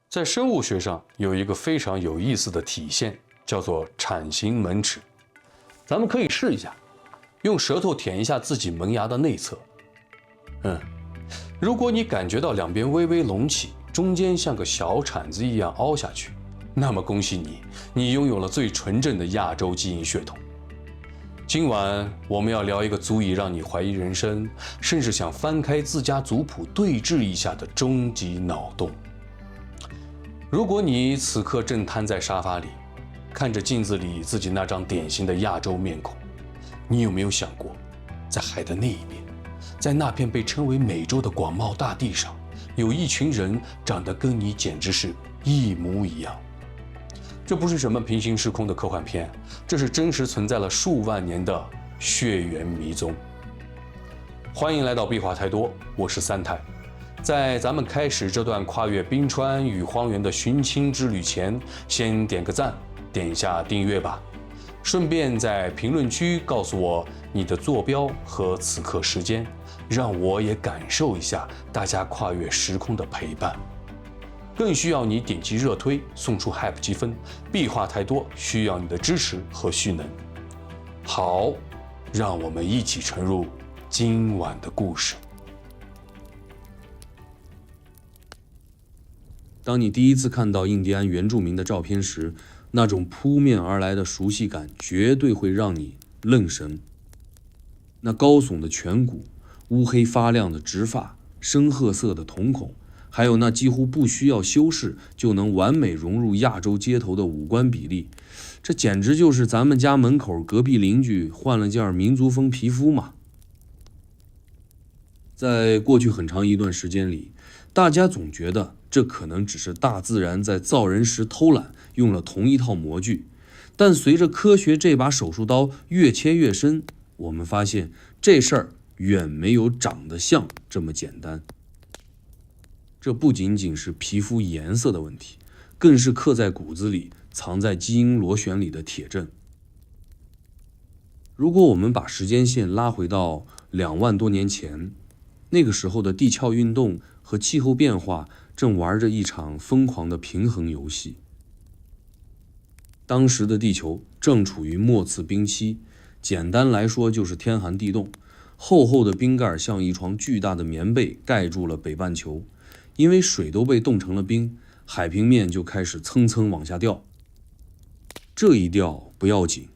在生物学上有一个非常有意思的体现，叫做铲形门齿。咱们可以试一下，用舌头舔一下自己门牙的内侧。如果你感觉到两边微微隆起，中间像个小铲子一样凹下去，那么恭喜你，你拥有了最纯正的亚洲基因血统。今晚我们要聊一个足以让你怀疑人生，甚至想翻开自家族谱对峙一下的终极脑洞。如果你此刻正瘫在沙发里，看着镜子里自己那张典型的亚洲面孔，你有没有想过，在海的那一边，在那片被称为美洲的广袤大地上，有一群人长得跟你简直是一模一样？这不是什么平行时空的科幻片，这是真实存在了数万年的血缘迷踪。欢迎来到壁画太多，我是三太。在咱们开始这段跨越冰川与荒原的寻亲之旅前，先点个赞，点一下订阅吧。顺便在评论区告诉我你的坐标和此刻时间，让我也感受一下大家跨越时空的陪伴。更需要你点击热推，送出 hype 积分。壁画太多，需要你的支持和蓄能。好，让我们一起沉入今晚的故事。当你第一次看到印第安原住民的照片时，那种扑面而来的熟悉感绝对会让你愣神。那高耸的颧骨，乌黑发亮的直发，深褐色的瞳孔，还有那几乎不需要修饰就能完美融入亚洲街头的五官比例，这简直就是咱们家门口隔壁邻居换了件民族风皮肤嘛。在过去很长一段时间里，大家总觉得这可能只是大自然在造人时偷懒，用了同一套模具。但随着科学这把手术刀越切越深，我们发现这事儿远没有长得像这么简单。这不仅仅是皮肤颜色的问题，更是刻在骨子里、藏在基因螺旋里的铁证。如果我们把时间线拉回到2万多年前，那个时候的地壳运动和气候变化正玩着一场疯狂的平衡游戏。当时的地球正处于末次冰期，简单来说就是天寒地冻，厚厚的冰盖像一床巨大的棉被盖住了北半球，因为水都被冻成了冰，海平面就开始蹭蹭往下掉。这一掉不要紧，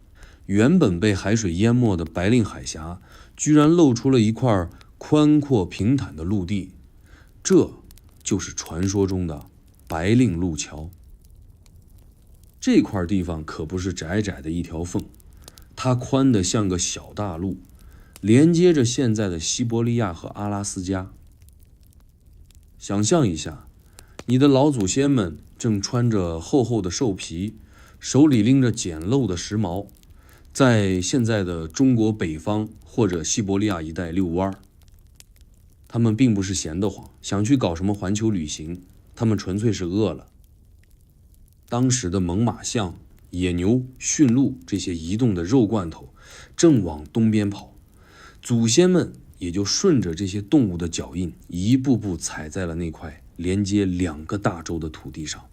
原本被海水淹没的白令海峡居然露出了一块宽阔平坦的陆地，这就是传说中的白令路桥。这块地方可不是窄窄的一条缝，它宽得像个小大陆，连接着现在的西伯利亚和阿拉斯加。想象一下，你的老祖先们正穿着厚厚的兽皮，手里拎着简陋的石矛，在现在的中国北方或者西伯利亚一带遛弯。他们并不是闲得慌，想去搞什么环球旅行，他们纯粹是饿了。当时的猛犸象、野牛、驯鹿这些移动的肉罐头正往东边跑，祖先们也就顺着这些动物的脚印，一步步踩在了那块连接2个大洲的土地上。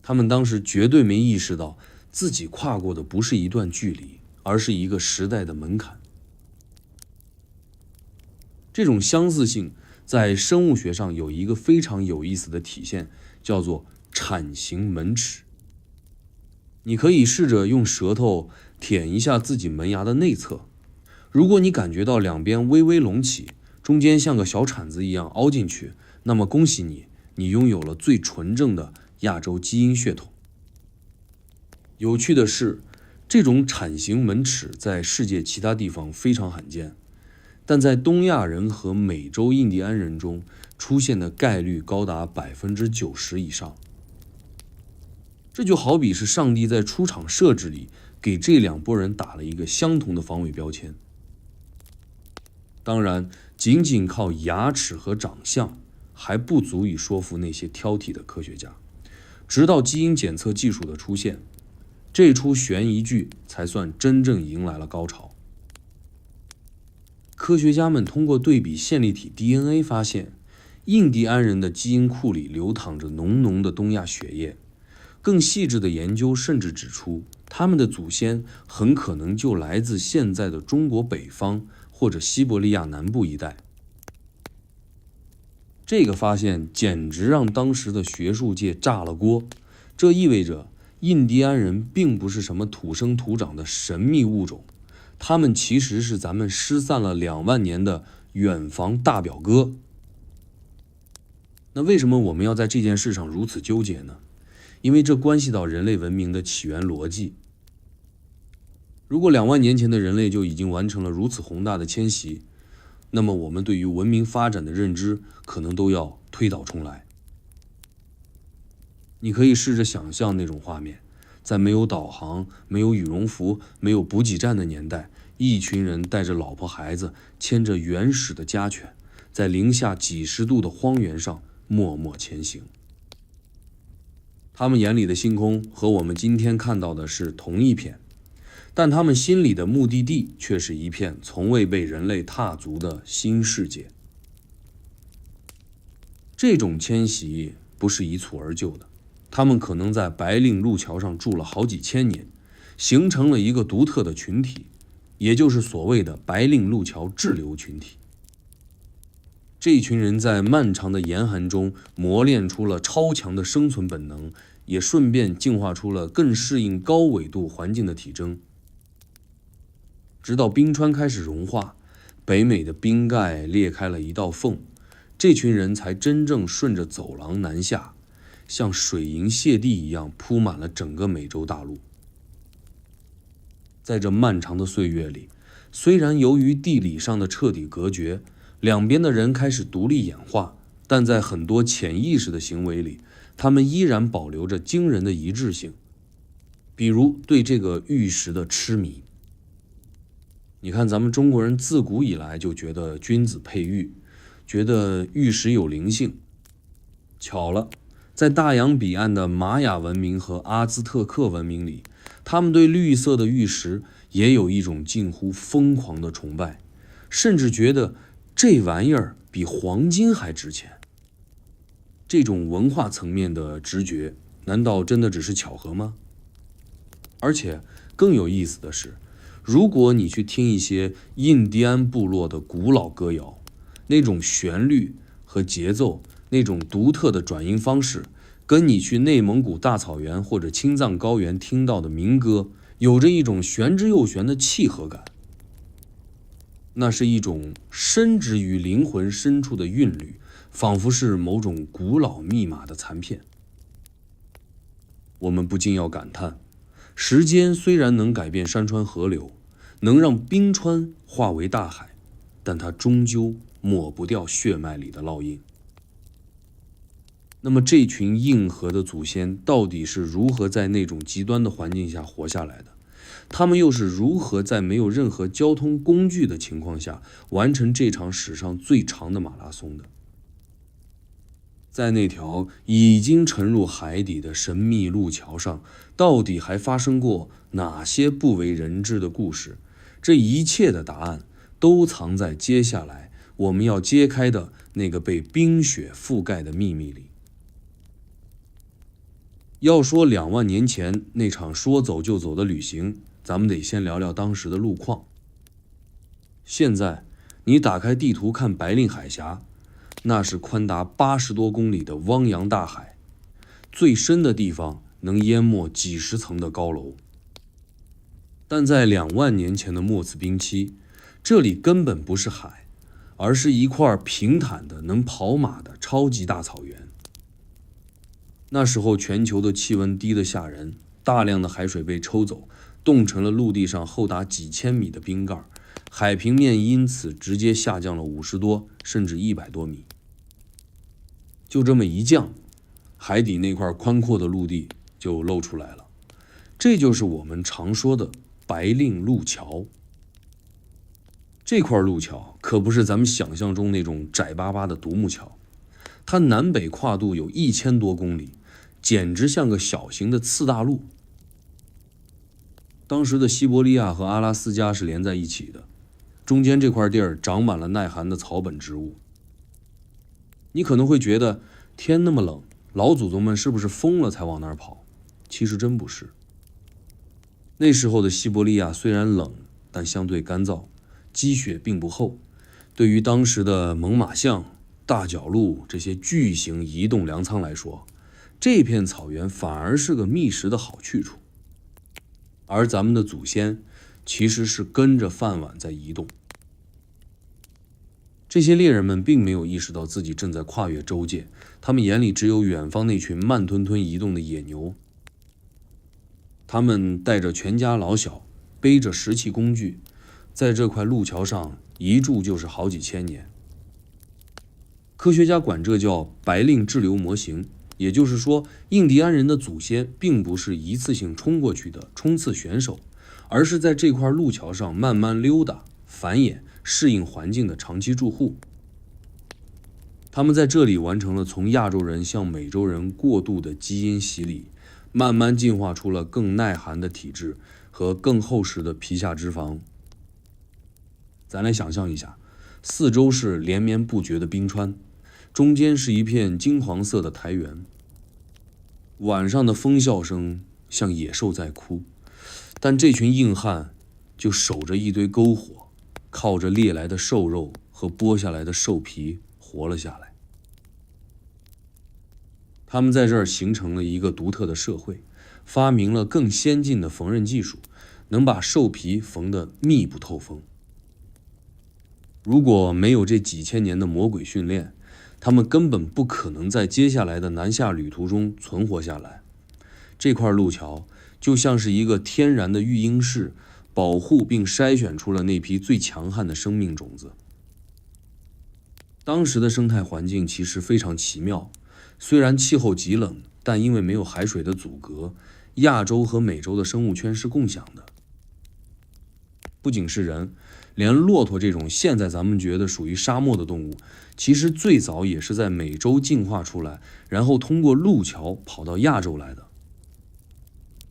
他们当时绝对没意识到自己跨过的不是一段距离，而是一个时代的门槛。这种相似性在生物学上有一个非常有意思的体现，叫做铲形门齿。你可以试着用舌头舔一下自己门牙的内侧，如果你感觉到两边微微隆起，中间像个小铲子一样凹进去，那么恭喜你，你拥有了最纯正的亚洲基因血统。有趣的是，这种铲形门齿在世界其他地方非常罕见，但在东亚人和美洲印第安人中出现的概率高达90%以上。这就好比是上帝在出厂设置里给这2拨人打了一个相同的防伪标签。当然，仅仅靠牙齿和长相还不足以说服那些挑剔的科学家。直到基因检测技术的出现，这出悬疑剧才算真正迎来了高潮。科学家们通过对比线粒体 DNA 发现，印第安人的基因库里流淌着浓浓的东亚血液。更细致的研究甚至指出，他们的祖先很可能就来自现在的中国北方或者西伯利亚南部一带。这个发现简直让当时的学术界炸了锅。这意味着印第安人并不是什么土生土长的神秘物种，他们其实是咱们失散了2万年的远房大表哥。那为什么我们要在这件事上如此纠结呢？因为这关系到人类文明的起源逻辑。如果2万年前的人类就已经完成了如此宏大的迁徙，那么我们对于文明发展的认知可能都要推倒重来。你可以试着想象那种画面，在没有导航、没有羽绒服、没有补给站的年代，一群人带着老婆孩子，牵着原始的家犬，在零下几十度的荒原上默默前行。他们眼里的星空和我们今天看到的是同一片，但他们心里的目的地却是一片从未被人类踏足的新世界。这种迁徙不是一蹴而就的，他们可能在白令路桥上住了好几千年，形成了一个独特的群体，也就是所谓的白令路桥滞留群体。这一群人在漫长的严寒中磨练出了超强的生存本能，也顺便进化出了更适应高纬度环境的体征。直到冰川开始融化，北美的冰盖裂开了一道缝，这群人才真正顺着走廊南下，像水银泻地一样铺满了整个美洲大陆。在这漫长的岁月里，虽然由于地理上的彻底隔绝，两边的人开始独立演化，但在很多潜意识的行为里，他们依然保留着惊人的一致性。比如对这个玉石的痴迷。你看，咱们中国人自古以来就觉得君子佩玉，觉得玉石有灵性。巧了，在大洋彼岸的玛雅文明和阿兹特克文明里，他们对绿色的玉石也有一种近乎疯狂的崇拜，甚至觉得这玩意儿比黄金还值钱。这种文化层面的直觉，难道真的只是巧合吗？而且更有意思的是，如果你去听一些印第安部落的古老歌谣，那种旋律和节奏，那种独特的转音方式，跟你去内蒙古大草原或者青藏高原听到的民歌，有着一种玄之又玄的契合感。那是一种深植于灵魂深处的韵律，仿佛是某种古老密码的残片。我们不禁要感叹，时间虽然能改变山川河流，能让冰川化为大海，但它终究抹不掉血脉里的烙印。那么这群硬核的祖先到底是如何在那种极端的环境下活下来的？他们又是如何在没有任何交通工具的情况下完成这场史上最长的马拉松的？在那条已经沉入海底的神秘路桥上，到底还发生过哪些不为人知的故事？这一切的答案都藏在接下来我们要揭开的那个被冰雪覆盖的秘密里。要说2万年前那场说走就走的旅行，咱们得先聊聊当时的路况。现在你打开地图看白令海峡，那是宽达80多公里的汪洋大海，最深的地方能淹没几十层的高楼。但在2万年前的末次冰期，这里根本不是海，而是一块平坦的能跑马的超级大草原。那时候全球的气温低得吓人，大量的海水被抽走，冻成了陆地上厚达几千米的冰盖，海平面因此直接下降了50多甚至100多米。就这么一降，海底那块宽阔的陆地就露出来了，这就是我们常说的白令路桥。这块路桥可不是咱们想象中那种窄巴巴的独木桥，它南北跨度有1000多公里，简直像个小型的次大陆。当时的西伯利亚和阿拉斯加是连在一起的，中间这块地儿长满了耐寒的草本植物。你可能会觉得天那么冷，老祖宗们是不是疯了才往那儿跑？其实真不是。那时候的西伯利亚虽然冷，但相对干燥，积雪并不厚。对于当时的猛犸象、大角鹿这些巨型移动粮仓来说，这片草原反而是个觅食的好去处。而咱们的祖先其实是跟着饭碗在移动。这些猎人们并没有意识到自己正在跨越州界，他们眼里只有远方那群慢吞吞移动的野牛。他们带着全家老小，背着石器工具，在这块路桥上一住就是好几千年。科学家管这叫白令滞留模型，也就是说，印第安人的祖先并不是一次性冲过去的冲刺选手，而是在这块路桥上慢慢溜达、繁衍、适应环境的长期住户。他们在这里完成了从亚洲人向美洲人过渡的基因洗礼，慢慢进化出了更耐寒的体质和更厚实的皮下脂肪。咱来想象一下，四周是连绵不绝的冰川，中间是一片金黄色的苔原。晚上的风啸声像野兽在哭，但这群硬汉就守着一堆篝火，靠着猎来的瘦肉和剥下来的兽皮活了下来。他们在这儿形成了一个独特的社会，发明了更先进的缝纫技术，能把兽皮缝得密不透风。如果没有这几千年的魔鬼训练，他们根本不可能在接下来的南下旅途中存活下来。这块路桥就像是一个天然的育婴室，保护并筛选出了那批最强悍的生命种子。当时的生态环境其实非常奇妙，虽然气候极冷，但因为没有海水的阻隔，亚洲和美洲的生物圈是共享的。不仅是人，连骆驼这种现在咱们觉得属于沙漠的动物，其实最早也是在美洲进化出来，然后通过路桥跑到亚洲来的。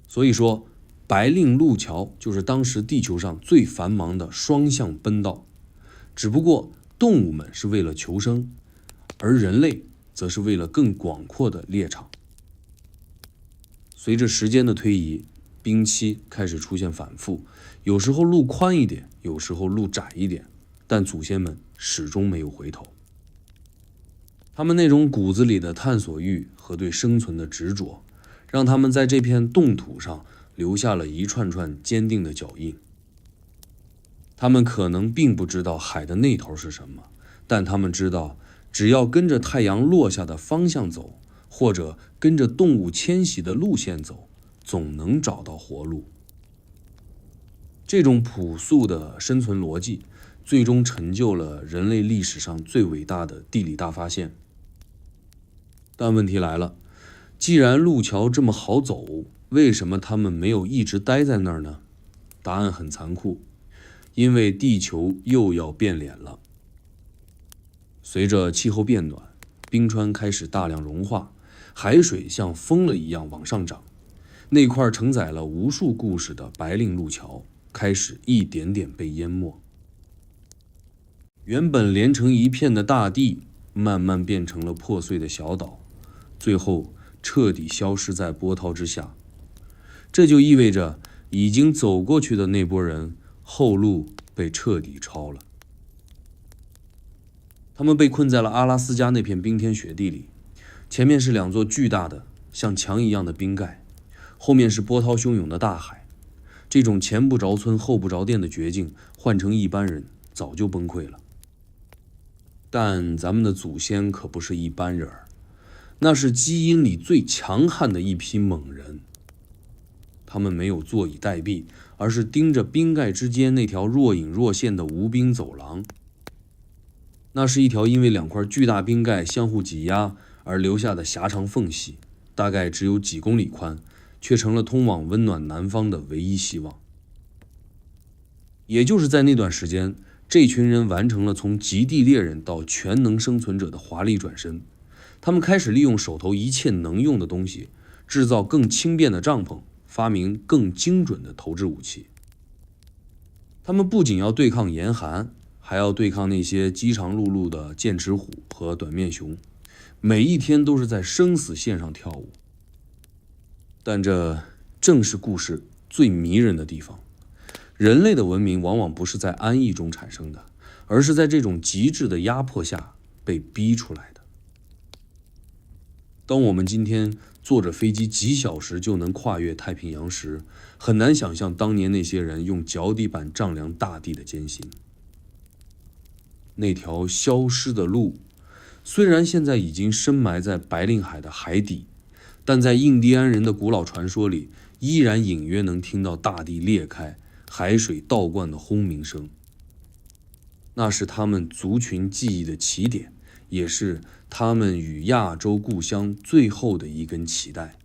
所以说，白令路桥就是当时地球上最繁忙的双向奔道。只不过动物们是为了求生，而人类则是为了更广阔的猎场。随着时间的推移，冰期开始出现反复，有时候路宽一点，有时候路窄一点，但祖先们始终没有回头。他们那种骨子里的探索欲和对生存的执着，让他们在这片冻土上留下了一串串坚定的脚印。他们可能并不知道海的那头是什么，但他们知道，只要跟着太阳落下的方向走，或者跟着动物迁徙的路线走，总能找到活路。这种朴素的生存逻辑，最终成就了人类历史上最伟大的地理大发现。但问题来了，既然路桥这么好走，为什么他们没有一直待在那儿呢？答案很残酷，因为地球又要变脸了。随着气候变暖，冰川开始大量融化，海水像疯了一样往上涨，那块承载了无数故事的白令路桥开始一点点被淹没。原本连成一片的大地，慢慢变成了破碎的小岛，最后彻底消失在波涛之下。这就意味着已经走过去的那波人后路被彻底抄了。他们被困在了阿拉斯加那片冰天雪地里，前面是两座巨大的像墙一样的冰盖，后面是波涛汹涌的大海。这种前不着村后不着店的绝境，换成一般人早就崩溃了。但咱们的祖先可不是一般人，那是基因里最强悍的一批猛人。他们没有坐以待毙，而是盯着冰盖之间那条若隐若现的无冰走廊。那是一条因为两块巨大冰盖相互挤压而留下的狭长缝隙，大概只有几公里宽，却成了通往温暖南方的唯一希望。也就是在那段时间，这群人完成了从极地猎人到全能生存者的华丽转身。他们开始利用手头一切能用的东西，制造更轻便的帐篷，发明更精准的投掷武器。他们不仅要对抗严寒，还要对抗那些饥肠辘辘的剑齿虎和短面熊。每一天都是在生死线上跳舞。但这正是故事最迷人的地方。人类的文明往往不是在安逸中产生的，而是在这种极致的压迫下被逼出来的。当我们今天坐着飞机几小时就能跨越太平洋时，很难想象当年那些人用脚底板丈量大地的艰辛。那条消失的路，虽然现在已经深埋在白令海的海底，但在印第安人的古老传说里，依然隐约能听到大地裂开、海水倒灌的轰鸣声。那是他们族群记忆的起点，也是他们与亚洲故乡最后的一根脐带。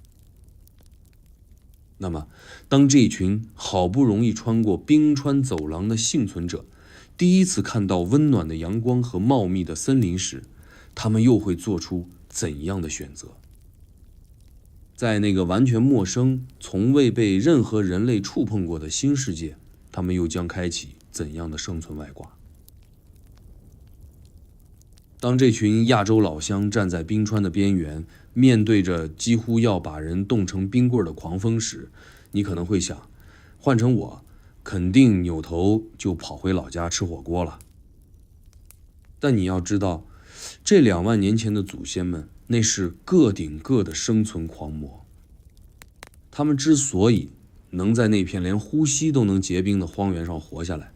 那么，当这群好不容易穿过冰川走廊的幸存者第一次看到温暖的阳光和茂密的森林时，他们又会做出怎样的选择？在那个完全陌生、从未被任何人类触碰过的新世界，他们又将开启怎样的生存外挂？当这群亚洲老乡站在冰川的边缘，面对着几乎要把人冻成冰棍的狂风时，你可能会想，换成我，肯定扭头就跑回老家吃火锅了。但你要知道，这2万年前的祖先们，那是个顶个的生存狂魔。他们之所以能在那片连呼吸都能结冰的荒原上活下来，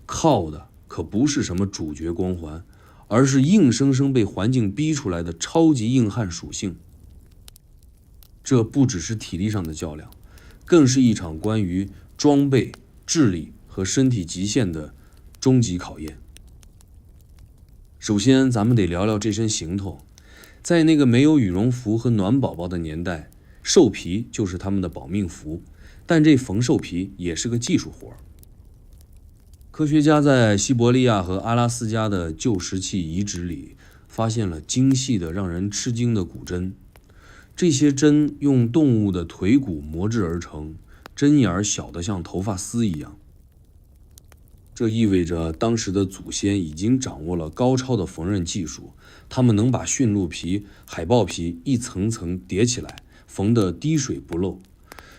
靠的可不是什么主角光环，而是硬生生被环境逼出来的超级硬汉属性。这不只是体力上的较量，更是一场关于装备、智力和身体极限的终极考验。首先，咱们得聊聊这身行头。在那个没有羽绒服和暖宝宝的年代，兽皮就是他们的保命符，但这缝兽皮也是个技术活。科学家在西伯利亚和阿拉斯加的旧石器遗址里发现了精细的让人吃惊的骨针，这些针用动物的腿骨磨制而成，针眼小得像头发丝一样。这意味着当时的祖先已经掌握了高超的缝纫技术，他们能把驯鹿皮、海豹皮一层层叠起来，缝得滴水不漏。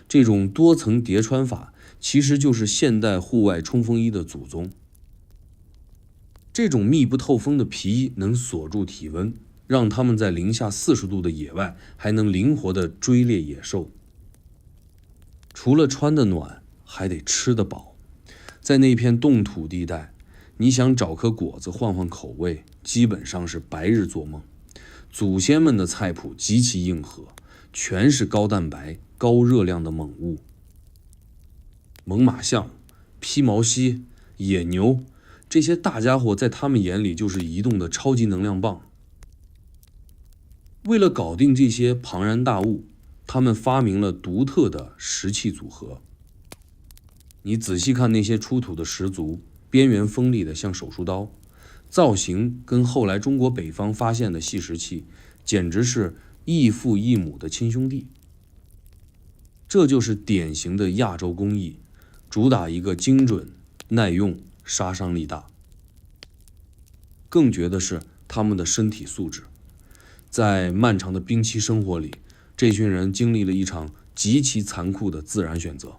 这种多层叠穿法其实就是现代户外冲锋衣的祖宗。这种密不透风的皮衣能锁住体温，让他们在零下40度的野外还能灵活地追猎野兽。除了穿得暖，还得吃得饱。在那片冻土地带，你想找颗果子换换口味，基本上是白日做梦。祖先们的菜谱极其硬核，全是高蛋白、高热量的猛物。猛犸象、披毛犀、野牛，这些大家伙在他们眼里就是移动的超级能量棒。为了搞定这些庞然大物，他们发明了独特的石器组合。你仔细看那些出土的石族，边缘锋利的像手术刀，造型跟后来中国北方发现的细石器简直是异父异母的亲兄弟。这就是典型的亚洲工艺，主打一个精准、耐用、杀伤力大。更绝的是他们的身体素质。在漫长的冰期生活里，这群人经历了一场极其残酷的自然选择。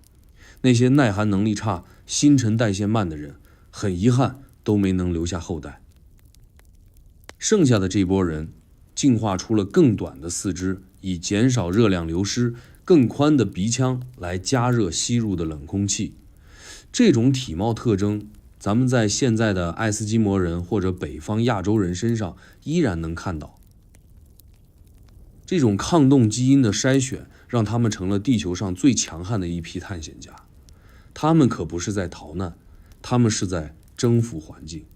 那些耐寒能力差、新陈代谢慢的人，很遗憾都没能留下后代。剩下的这波人进化出了更短的四肢，以减少热量流失，更宽的鼻腔来加热吸入的冷空气。这种体貌特征，咱们在现在的爱斯基摩人或者北方亚洲人身上依然能看到。这种抗冻基因的筛选，让他们成了地球上最强悍的一批探险家。他们可不是在逃难，他们是在征服环境。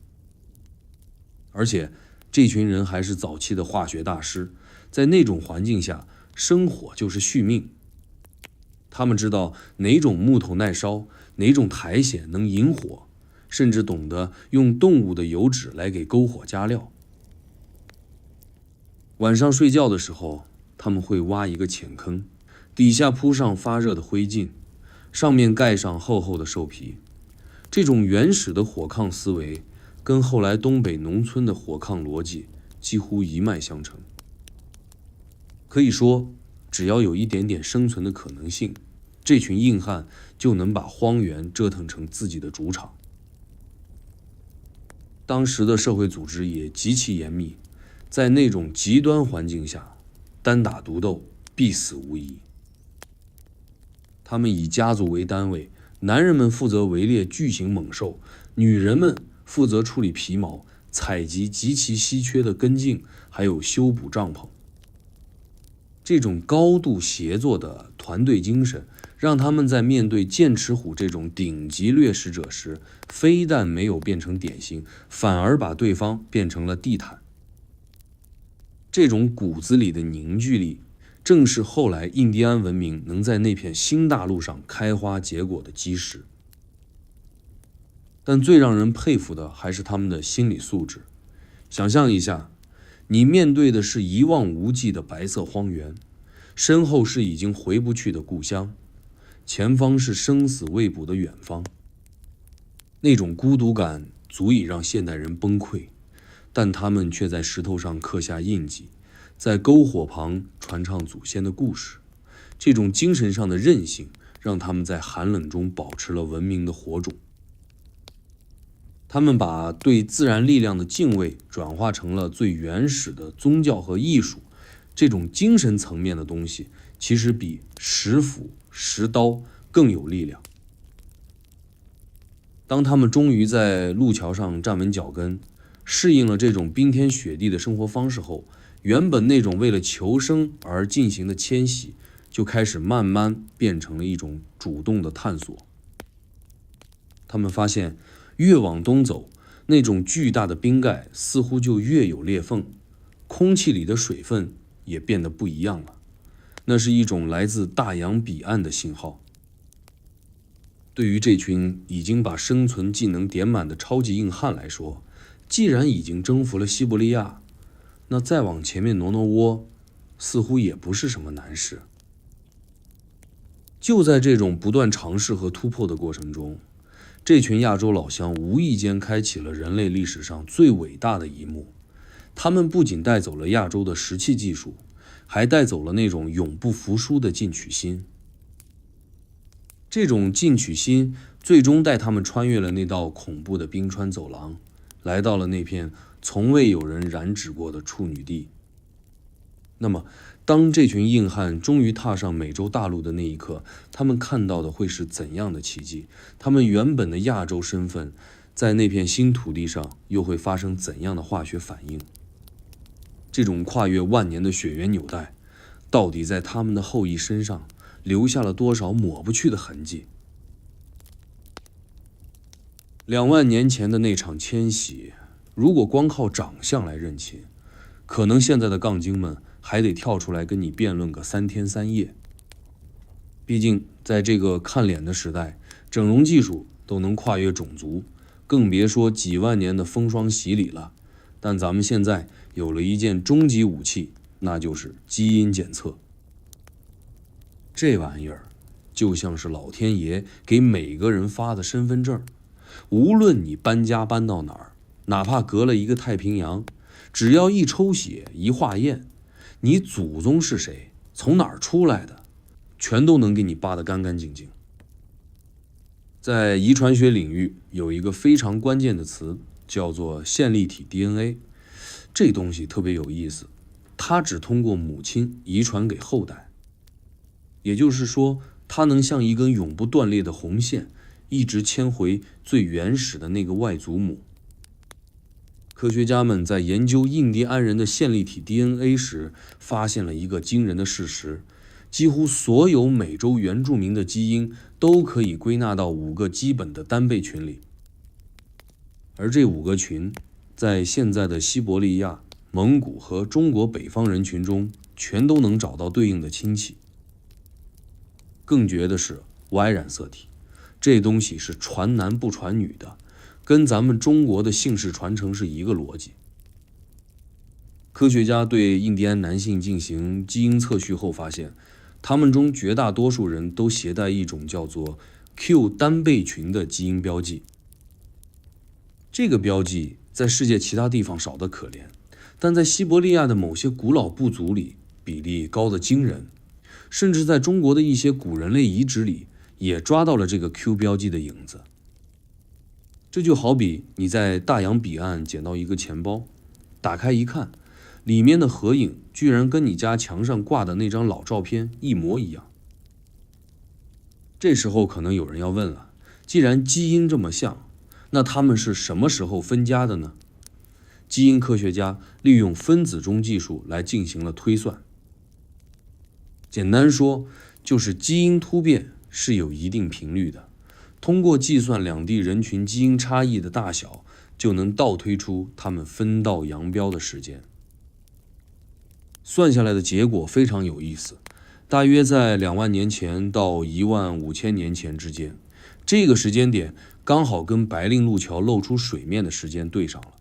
而且这群人还是早期的化学大师，在那种环境下，生火就是续命。他们知道哪种木头耐烧，哪种苔藓能引火，甚至懂得用动物的油脂来给篝火加料。晚上睡觉的时候，他们会挖一个浅坑，底下铺上发热的灰烬，上面盖上厚厚的兽皮。这种原始的火炕思维跟后来东北农村的火炕逻辑几乎一脉相承。可以说，只要有一点点生存的可能性，这群硬汉就能把荒原折腾成自己的主场。当时的社会组织也极其严密，在那种极端环境下，单打独斗必死无疑。他们以家族为单位，男人们负责围猎巨型猛兽，女人们负责处理皮毛、采集极其稀缺的根茎，还有修补帐篷。这种高度协作的团队精神，让他们在面对剑齿虎这种顶级掠食者时，非但没有变成点心，反而把对方变成了地毯。这种骨子里的凝聚力，正是后来印第安文明能在那片新大陆上开花结果的基石。但最让人佩服的还是他们的心理素质。想象一下，你面对的是一望无际的白色荒原，身后是已经回不去的故乡，前方是生死未卜的远方。那种孤独感足以让现代人崩溃，但他们却在石头上刻下印记，在篝火旁传唱祖先的故事。这种精神上的韧性，让他们在寒冷中保持了文明的火种。他们把对自然力量的敬畏转化成了最原始的宗教和艺术。这种精神层面的东西，其实比石斧、石刀更有力量。当他们终于在路桥上站稳脚跟，适应了这种冰天雪地的生活方式后，原本那种为了求生而进行的迁徙，就开始慢慢变成了一种主动的探索。他们发现，越往东走，那种巨大的冰盖似乎就越有裂缝，空气里的水分也变得不一样了。那是一种来自大洋彼岸的信号。对于这群已经把生存技能点满的超级硬汉来说，既然已经征服了西伯利亚，那再往前面挪挪窝，似乎也不是什么难事。就在这种不断尝试和突破的过程中，这群亚洲老乡无意间开启了人类历史上最伟大的一幕。他们不仅带走了亚洲的石器技术，还带走了那种永不服输的进取心。这种进取心最终带他们穿越了那道恐怖的冰川走廊，来到了那片从未有人染指过的处女地。那么，当这群硬汉终于踏上美洲大陆的那一刻，他们看到的会是怎样的奇迹？他们原本的亚洲身份，在那片新土地上又会发生怎样的化学反应？这种跨越万年的血缘纽带，到底在他们的后裔身上留下了多少抹不去的痕迹？2万年前的那场迁徙，如果光靠长相来认亲，可能现在的杠精们还得跳出来跟你辩论个3天3夜。毕竟在这个看脸的时代，整容技术都能跨越种族，更别说几万年的风霜洗礼了。但咱们现在有了一件终极武器，那就是基因检测。这玩意儿就像是老天爷给每个人发的身份证，无论你搬家搬到哪儿，哪怕隔了一个太平洋，只要一抽血一化验，你祖宗是谁，从哪儿出来的，全都能给你扒得干干净净。在遗传学领域有一个非常关键的词，叫做线粒体 DNA。 这东西特别有意思，它只通过母亲遗传给后代，也就是说，它能像一根永不断裂的红线，一直牵回最原始的那个外祖母。科学家们在研究印第安人的线粒体 DNA 时，发现了一个惊人的事实：几乎所有美洲原住民的基因都可以归纳到5个基本的单倍群里，而这5个群在现在的西伯利亚、蒙古和中国北方人群中全都能找到对应的亲戚。更绝的是 Y 染色体，这东西是传男不传女的，跟咱们中国的姓氏传承是一个逻辑。科学家对印第安男性进行基因测序后发现，他们中绝大多数人都携带一种叫做 Q 单倍群的基因标记。这个标记在世界其他地方少得可怜，但在西伯利亚的某些古老部族里，比例高得惊人，甚至在中国的一些古人类遗址里也抓到了这个 Q 标记的影子。这就好比你在大洋彼岸捡到一个钱包，打开一看，里面的合影居然跟你家墙上挂的那张老照片一模一样。这时候可能有人要问了，既然基因这么像，那他们是什么时候分家的呢？基因科学家利用分子钟技术来进行了推算。简单说，就是基因突变是有一定频率的，通过计算两地人群基因差异的大小，就能倒推出他们分道扬镳的时间。算下来的结果非常有意思，大约在2万年前到15000年前之间，这个时间点刚好跟白令路桥露出水面的时间对上了。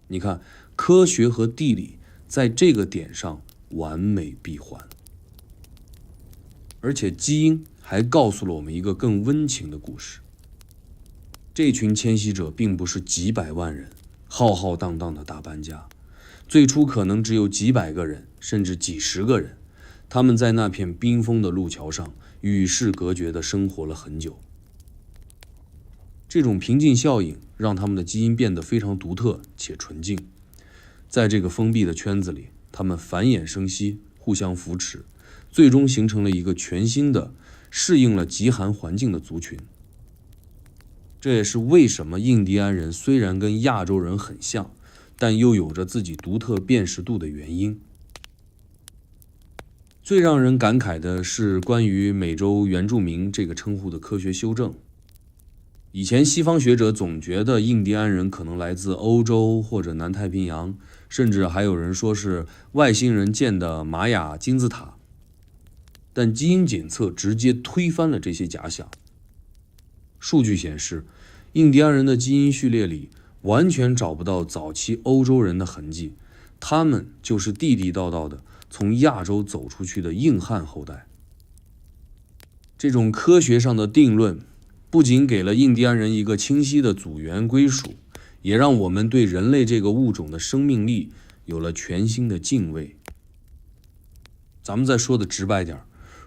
你看，科学和地理在这个点上完美闭环。而且基因还告诉了我们一个更温情的故事。这群迁徙者并不是几百万人浩浩荡荡的大搬家，最初可能只有几百个人，甚至几十个人，他们在那片冰封的路桥上与世隔绝地生活了很久。这种平静效应让他们的基因变得非常独特且纯净。在这个封闭的圈子里，他们繁衍生息，互相扶持，最终形成了一个全新的、适应了极寒环境的族群。这也是为什么印第安人虽然跟亚洲人很像，但又有着自己独特辨识度的原因。最让人感慨的是关于美洲原住民这个称呼的科学修正。以前西方学者总觉得印第安人可能来自欧洲或者南太平洋，甚至还有人说是外星人建的玛雅金字塔。但基因检测直接推翻了这些假想。数据显示，印第安人的基因序列里完全找不到早期欧洲人的痕迹，他们就是地地道道的从亚洲走出去的硬汉后代。这种科学上的定论不仅给了印第安人一个清晰的祖源归属，也让我们对人类这个物种的生命力有了全新的敬畏。咱们再说的直白点，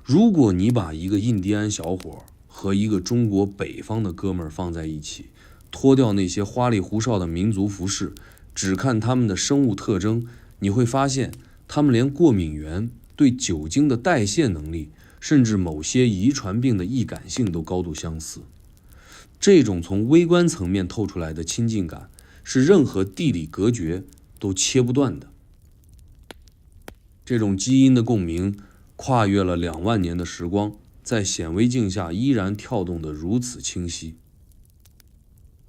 如果你把一个印第安小伙和一个中国北方的哥们儿放在一起，脱掉那些花里胡哨的民族服饰，只看他们的生物特征，你会发现他们连过敏源、对酒精的代谢能力，甚至某些遗传病的易感性都高度相似。这种从微观层面透出来的亲近感，是任何地理隔绝都切不断的。这种基因的共鸣跨越了2万年的时光，在显微镜下依然跳动得如此清晰。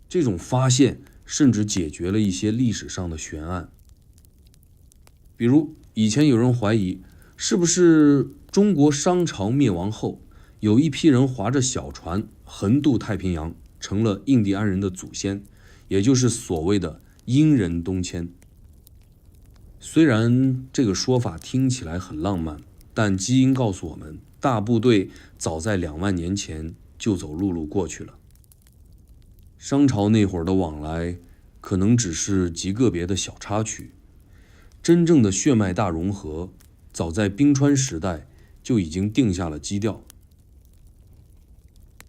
这种发现甚至解决了一些历史上的悬案。比如以前有人怀疑，是不是中国商朝灭亡后，有一批人划着小船横渡太平洋，成了印第安人的祖先，也就是所谓的殷人东迁。虽然这个说法听起来很浪漫，但基因告诉我们，大部队早在2万年前就走陆路过去了。商朝那会儿的往来可能只是极个别的小插曲，真正的血脉大融合早在冰川时代就已经定下了基调。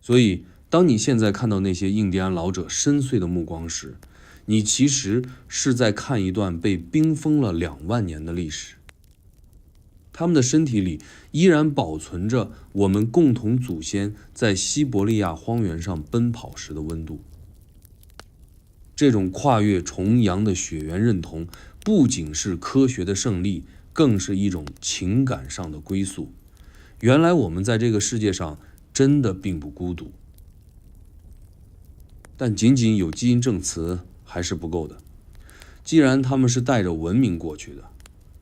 所以当你现在看到那些印第安老者深邃的目光时，你其实是在看一段被冰封了2万年的历史。他们的身体里依然保存着我们共同祖先在西伯利亚荒原上奔跑时的温度。这种跨越重洋的血缘认同，不仅是科学的胜利，更是一种情感上的归宿。原来我们在这个世界上真的并不孤独。但仅仅有基因证词还是不够的。既然他们是带着文明过去的，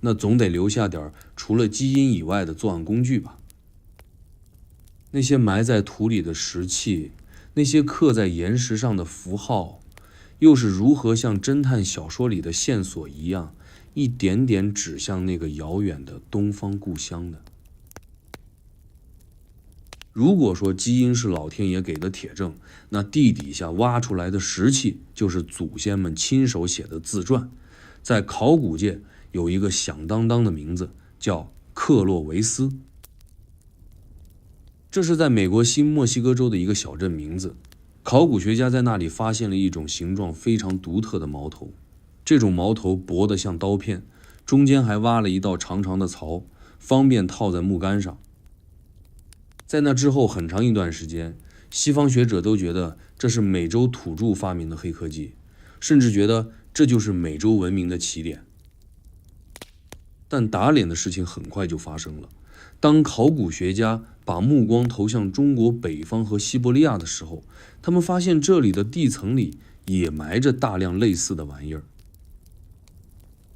那总得留下点除了基因以外的作案工具吧。那些埋在土里的石器，那些刻在岩石上的符号，又是如何像侦探小说里的线索一样，一点点指向那个遥远的东方故乡的？如果说基因是老天爷给的铁证，那地底下挖出来的石器就是祖先们亲手写的自传。在考古界有一个响当当的名字，叫克洛维斯。这是在美国新墨西哥州的一个小镇名字。考古学家在那里发现了一种形状非常独特的矛头，这种矛头薄得像刀片，中间还挖了一道长长的槽，方便套在木杆上。在那之后很长一段时间，西方学者都觉得这是美洲土著发明的黑科技，甚至觉得这就是美洲文明的起点。但打脸的事情很快就发生了。当考古学家把目光投向中国北方和西伯利亚的时候，他们发现这里的地层里也埋着大量类似的玩意儿。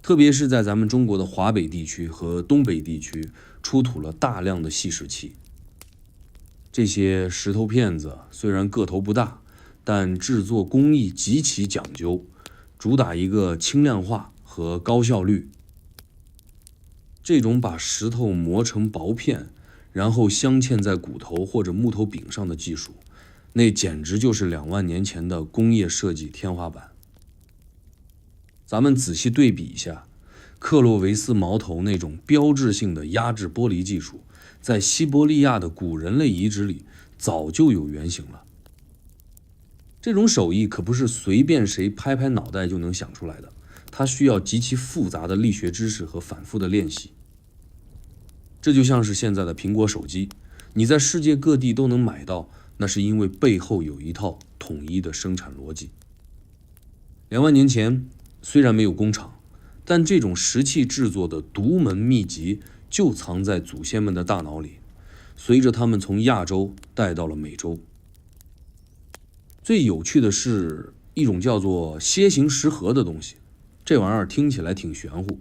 特别是在咱们中国的华北地区和东北地区，出土了大量的细石器。这些石头片子虽然个头不大，但制作工艺极其讲究，主打一个轻量化和高效率。这种把石头磨成薄片，然后镶嵌在骨头或者木头柄上的技术，那简直就是2万年前的工业设计天花板。咱们仔细对比一下，克洛维斯矛头那种标志性的压制玻璃技术，在西伯利亚的古人类遗址里早就有原型了。这种手艺可不是随便谁拍拍脑袋就能想出来的，它需要极其复杂的力学知识和反复的练习。这就像是现在的苹果手机，你在世界各地都能买到，那是因为背后有一套统一的生产逻辑。2万年前，虽然没有工厂，但这种石器制作的独门秘籍就藏在祖先们的大脑里，随着他们从亚洲带到了美洲。最有趣的是一种叫做楔形石盒的东西，这玩意儿听起来挺玄乎，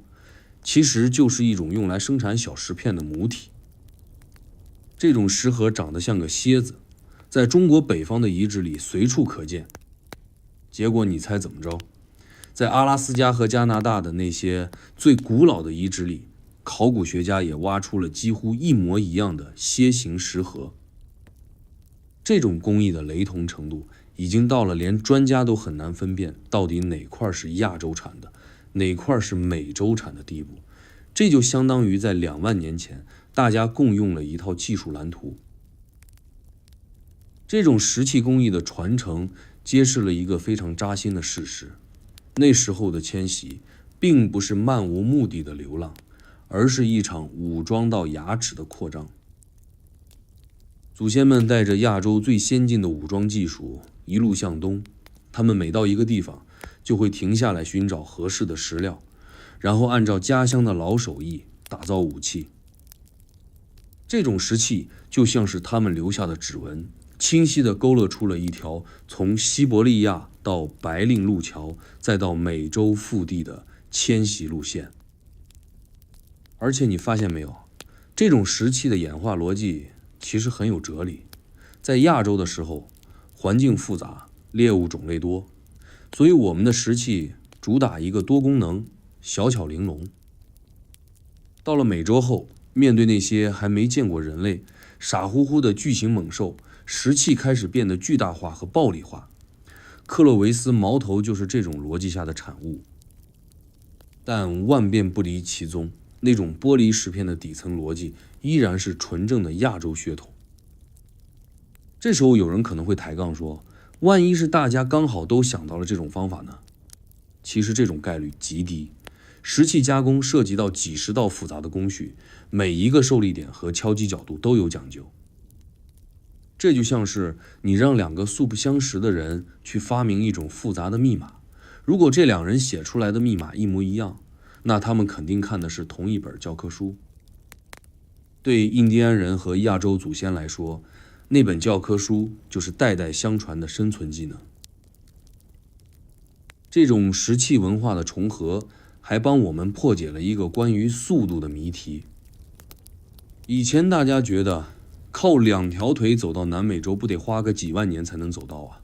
其实就是一种用来生产小石片的母体。这种石盒长得像个楔子，在中国北方的遗址里随处可见。结果你猜怎么着？在阿拉斯加和加拿大的那些最古老的遗址里，考古学家也挖出了几乎一模一样的楔形石盒。这种工艺的雷同程度已经到了连专家都很难分辨到底哪块是亚洲产的，哪块是美洲产的地步。这就相当于在2万年前大家共用了一套技术蓝图。这种石器工艺的传承揭示了一个非常扎心的事实，那时候的迁徙并不是漫无目的的流浪，而是一场武装到牙齿的扩张。祖先们带着亚洲最先进的武装技术一路向东，他们每到一个地方就会停下来寻找合适的石料，然后按照家乡的老手艺打造武器。这种石器就像是他们留下的指纹，清晰地勾勒出了一条从西伯利亚到白令路桥再到美洲腹地的迁徙路线。而且你发现没有，这种石器的演化逻辑其实很有哲理。在亚洲的时候，环境复杂，猎物种类多，所以我们的石器主打一个多功能，小巧玲珑。到了美洲后，面对那些还没见过人类、傻乎乎的巨型猛兽，石器开始变得巨大化和暴力化。克洛维斯矛头就是这种逻辑下的产物。但万变不离其宗，那种玻璃石片的底层逻辑依然是纯正的亚洲血统。这时候有人可能会抬杠说，万一是大家刚好都想到了这种方法呢？其实这种概率极低。石器加工涉及到几十道复杂的工序，每一个受力点和敲击角度都有讲究。这就像是你让2个素不相识的人去发明一种复杂的密码，如果这2人写出来的密码一模一样，那他们肯定看的是同一本教科书。对印第安人和亚洲祖先来说，那本教科书就是代代相传的生存技能。这种石器文化的重合还帮我们破解了一个关于速度的谜题。以前大家觉得靠2条腿走到南美洲不得花个几万年才能走到啊？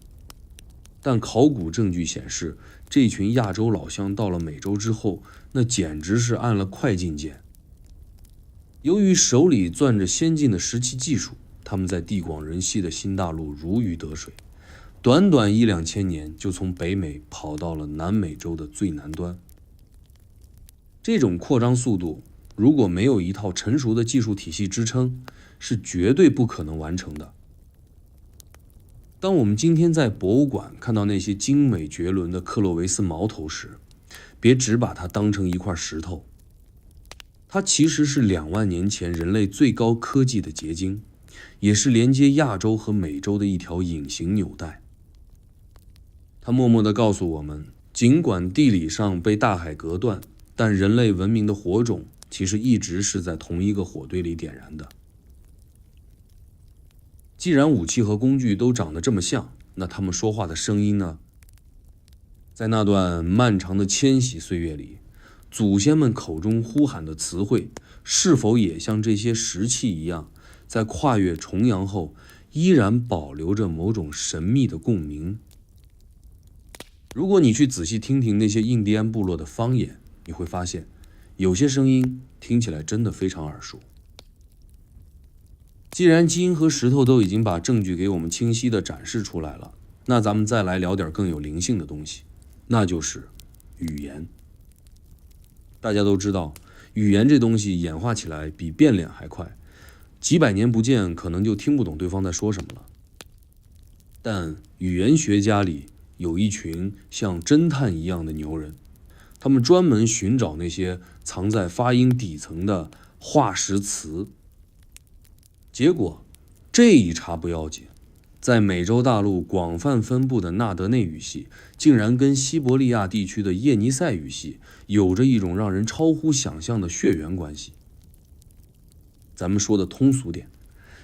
但考古证据显示，这群亚洲老乡到了美洲之后，那简直是按了快进键。由于手里攥着先进的石器技术，他们在地广人稀的新大陆如鱼得水，短短1、2千年就从北美跑到了南美洲的最南端。这种扩张速度如果没有一套成熟的技术体系支撑，是绝对不可能完成的。当我们今天在博物馆看到那些精美绝伦的克洛维斯矛头时，别只把它当成一块石头，它其实是2万年前人类最高科技的结晶，也是连接亚洲和美洲的一条隐形纽带。它默默地告诉我们，尽管地理上被大海隔断，但人类文明的火种其实一直是在同一个火堆里点燃的。既然武器和工具都长得这么像，那他们说话的声音呢？在那段漫长的迁徙岁月里，祖先们口中呼喊的词汇，是否也像这些石器一样，在跨越重洋后，依然保留着某种神秘的共鸣？如果你去仔细听听那些印第安部落的方言，你会发现，有些声音听起来真的非常耳熟。既然基因和石头都已经把证据给我们清晰地展示出来了，那咱们再来聊点更有灵性的东西，那就是语言。大家都知道，语言这东西演化起来比变脸还快，几百年不见，可能就听不懂对方在说什么了。但语言学家里有一群像侦探一样的牛人，他们专门寻找那些藏在发音底层的化石词。结果这一查不要紧，在美洲大陆广泛分布的纳德内语系，竟然跟西伯利亚地区的叶尼塞语系有着一种让人超乎想象的血缘关系。咱们说的通俗点，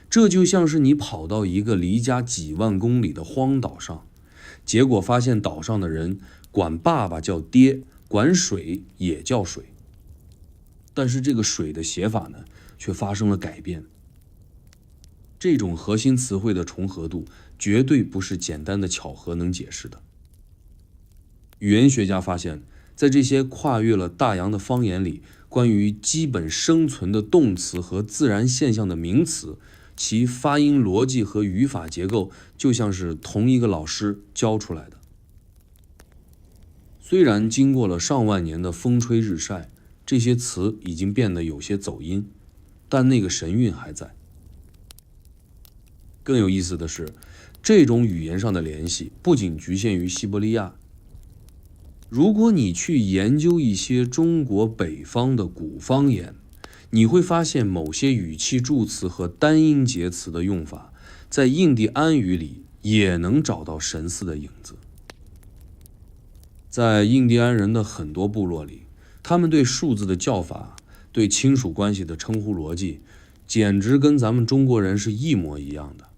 这就像是你跑到一个离家几万公里的荒岛上，结果发现岛上的人管爸爸叫爹，管水也叫水，但是这个水的写法呢，却发生了改变。这种核心词汇的重合度绝对不是简单的巧合能解释的。语言学家发现，在这些跨越了大洋的方言里，关于基本生存的动词和自然现象的名词，其发音逻辑和语法结构就像是同一个老师教出来的。虽然经过了上万年的风吹日晒，这些词已经变得有些走音，但那个神韵还在。更有意思的是，这种语言上的联系不仅局限于西伯利亚。如果你去研究一些中国北方的古方言，你会发现某些语气助词和单音节词的用法，在印第安语里也能找到神似的影子。在印第安人的很多部落里，他们对数字的叫法，对亲属关系的称呼逻辑，简直跟咱们中国人是一模一样的。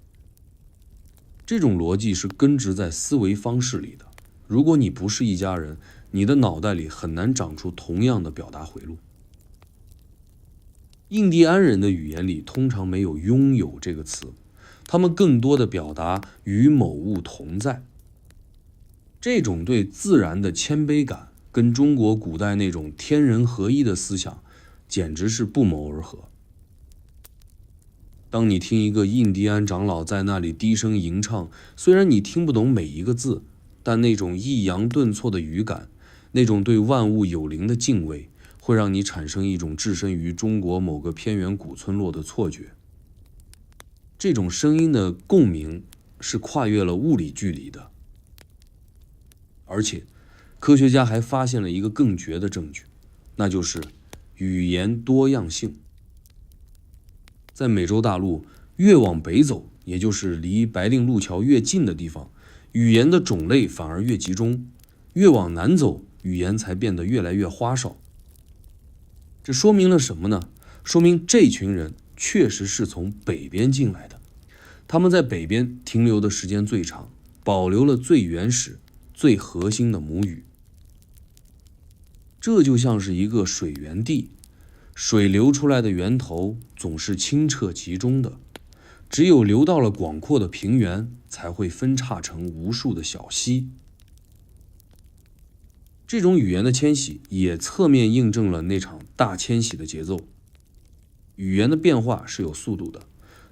这种逻辑是根植在思维方式里的，如果你不是一家人，你的脑袋里很难长出同样的表达回路。印第安人的语言里通常没有拥有这个词，他们更多的表达与某物同在。这种对自然的谦卑感跟中国古代那种天人合一的思想简直是不谋而合。当你听一个印第安长老在那里低声吟唱，虽然你听不懂每一个字，但那种抑扬顿挫的语感，那种对万物有灵的敬畏，会让你产生一种置身于中国某个偏远古村落的错觉。这种声音的共鸣是跨越了物理距离的。而且科学家还发现了一个更绝的证据，那就是语言多样性。在美洲大陆越往北走，也就是离白令路桥越近的地方，语言的种类反而越集中，越往南走，语言才变得越来越花哨。这说明了什么呢？说明这群人确实是从北边进来的，他们在北边停留的时间最长，保留了最原始、最核心的母语。这就像是一个水源地，水流出来的源头总是清澈集中的，只有流到了广阔的平原，才会分叉成无数的小溪。这种语言的迁徙也侧面印证了那场大迁徙的节奏。语言的变化是有速度的，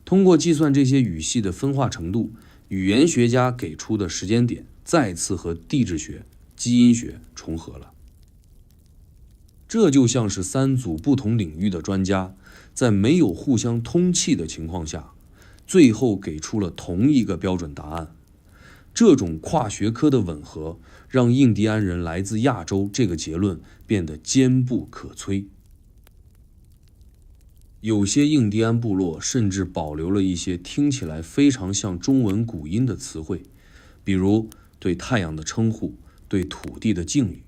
通过计算这些语系的分化程度，语言学家给出的时间点再次和地质学、基因学重合了。这就像是三组不同领域的专家，在没有互相通气的情况下，最后给出了同一个标准答案。这种跨学科的吻合，让印第安人来自亚洲这个结论变得坚不可摧。有些印第安部落甚至保留了一些听起来非常像中文古音的词汇，比如对太阳的称呼，对土地的敬语。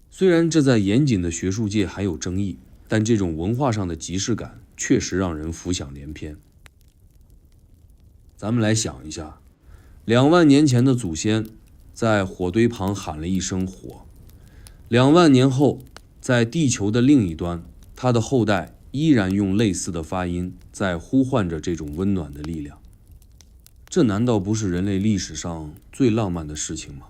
虽然这在严谨的学术界还有争议，但这种文化上的即视感确实让人浮想联翩。咱们来想一下，2万年前的祖先在火堆旁喊了一声火，2万年后，在地球的另一端，他的后代依然用类似的发音在呼唤着这种温暖的力量。这难道不是人类历史上最浪漫的事情吗？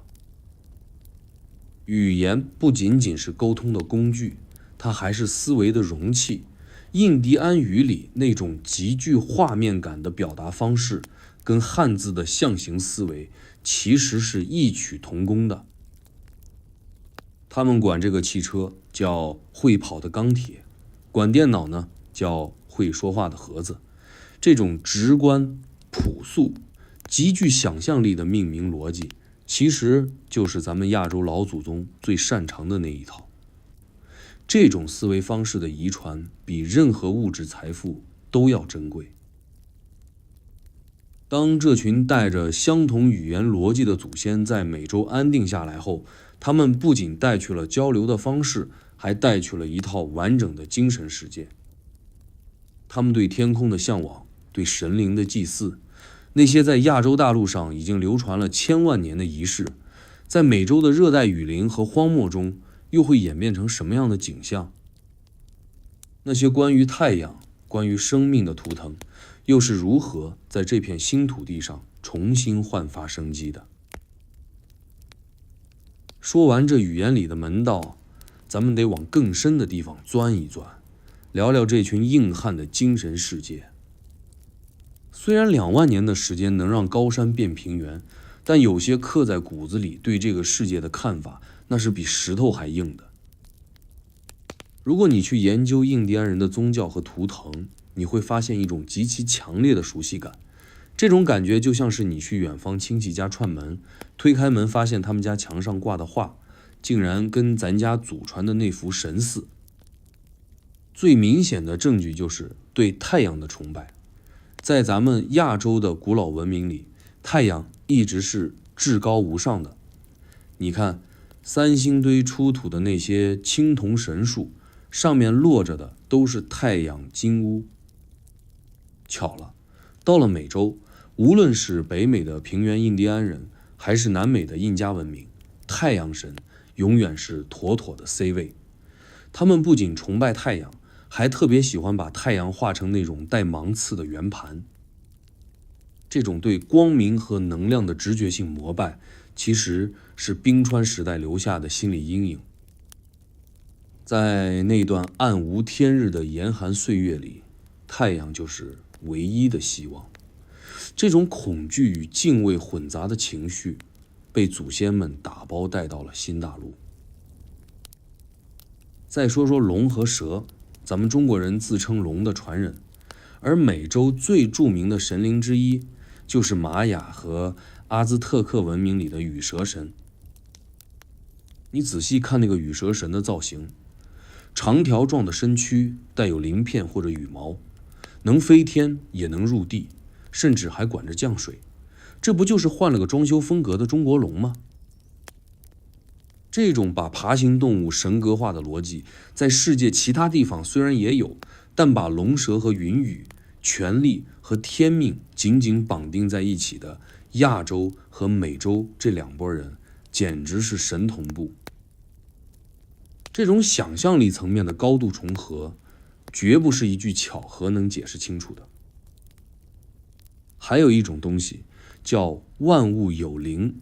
语言不仅仅是沟通的工具，它还是思维的容器。印第安语里那种极具画面感的表达方式，跟汉字的象形思维其实是异曲同工的。他们管这个汽车叫会跑的钢铁，管电脑呢叫会说话的盒子。这种直观、朴素、极具想象力的命名逻辑，其实就是咱们亚洲老祖宗最擅长的那一套。这种思维方式的遗传，比任何物质财富都要珍贵。当这群带着相同语言逻辑的祖先在美洲安定下来后，他们不仅带去了交流的方式，还带去了一套完整的精神世界。他们对天空的向往，对神灵的祭祀，那些在亚洲大陆上已经流传了千万年的仪式，在美洲的热带雨林和荒漠中又会演变成什么样的景象？那些关于太阳、关于生命的图腾，又是如何在这片新土地上重新焕发生机的？说完这语言里的门道，咱们得往更深的地方钻一钻，聊聊这群硬汉的精神世界。虽然2万年的时间能让高山变平原，但有些刻在骨子里对这个世界的看法，那是比石头还硬的。如果你去研究印第安人的宗教和图腾，你会发现一种极其强烈的熟悉感。这种感觉就像是你去远方亲戚家串门，推开门发现他们家墙上挂的画，竟然跟咱家祖传的那幅神似。最明显的证据就是对太阳的崇拜。在咱们亚洲的古老文明里，太阳一直是至高无上的。你看，三星堆出土的那些青铜神树，上面落着的都是太阳金乌。巧了，到了美洲，无论是北美的平原印第安人，还是南美的印加文明，太阳神永远是妥妥的 C 位。他们不仅崇拜太阳，还特别喜欢把太阳画成那种带芒刺的圆盘。这种对光明和能量的直觉性膜拜，其实是冰川时代留下的心理阴影。在那段暗无天日的严寒岁月里，太阳就是唯一的希望。这种恐惧与敬畏混杂的情绪，被祖先们打包带到了新大陆。再说说龙和蛇，咱们中国人自称龙的传人，而美洲最著名的神灵之一，就是玛雅和阿兹特克文明里的羽蛇神。你仔细看那个羽蛇神的造型，长条状的身躯带有鳞片或者羽毛，能飞天也能入地，甚至还管着降水。这不就是换了个装修风格的中国龙吗？这种把爬行动物神格化的逻辑，在世界其他地方虽然也有，但把龙蛇和云雨、权力和天命紧紧绑定在一起的亚洲和美洲这两拨人，简直是神同步。这种想象力层面的高度重合，绝不是一句巧合能解释清楚的。还有一种东西叫万物有灵，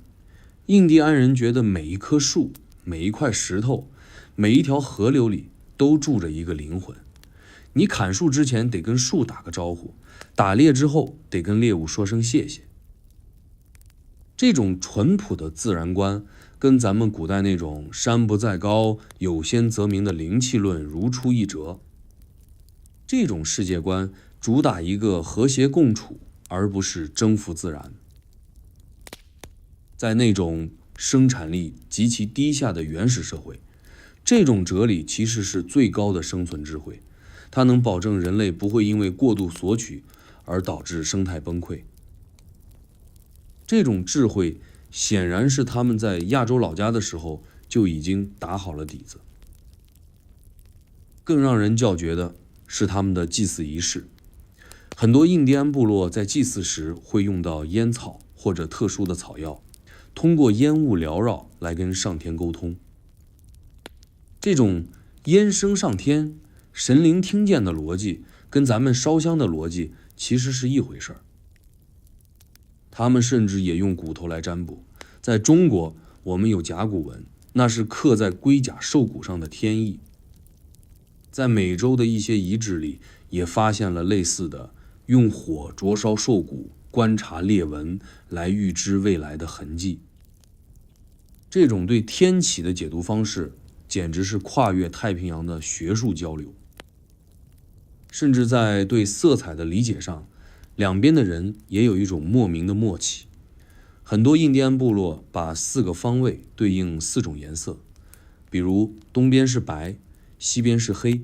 印第安人觉得每一棵树、每一块石头、每一条河流里都住着一个灵魂。你砍树之前得跟树打个招呼，打猎之后得跟猎物说声谢谢。这种淳朴的自然观跟咱们古代那种山不在高，有仙则名的灵气论如出一辙。这种世界观主打一个和谐共处，而不是征服自然。在那种生产力极其低下的原始社会，这种哲理其实是最高的生存智慧，它能保证人类不会因为过度索取而导致生态崩溃。这种智慧显然是他们在亚洲老家的时候就已经打好了底子。更让人叫绝的是他们的祭祀仪式，很多印第安部落在祭祀时会用到烟草或者特殊的草药，通过烟雾缭绕来跟上天沟通。这种烟升上天，神灵听见的逻辑跟咱们烧香的逻辑其实是一回事儿。他们甚至也用骨头来占卜，在中国我们有甲骨文，那是刻在龟甲兽骨上的天意。在美洲的一些遗址里也发现了类似的用火灼烧兽骨，观察裂纹来预知未来的痕迹。这种对天启的解读方式简直是跨越太平洋的学术交流。甚至在对色彩的理解上，两边的人也有一种莫名的默契。很多印第安部落把4个方位对应4种颜色，比如东边是白，西边是黑。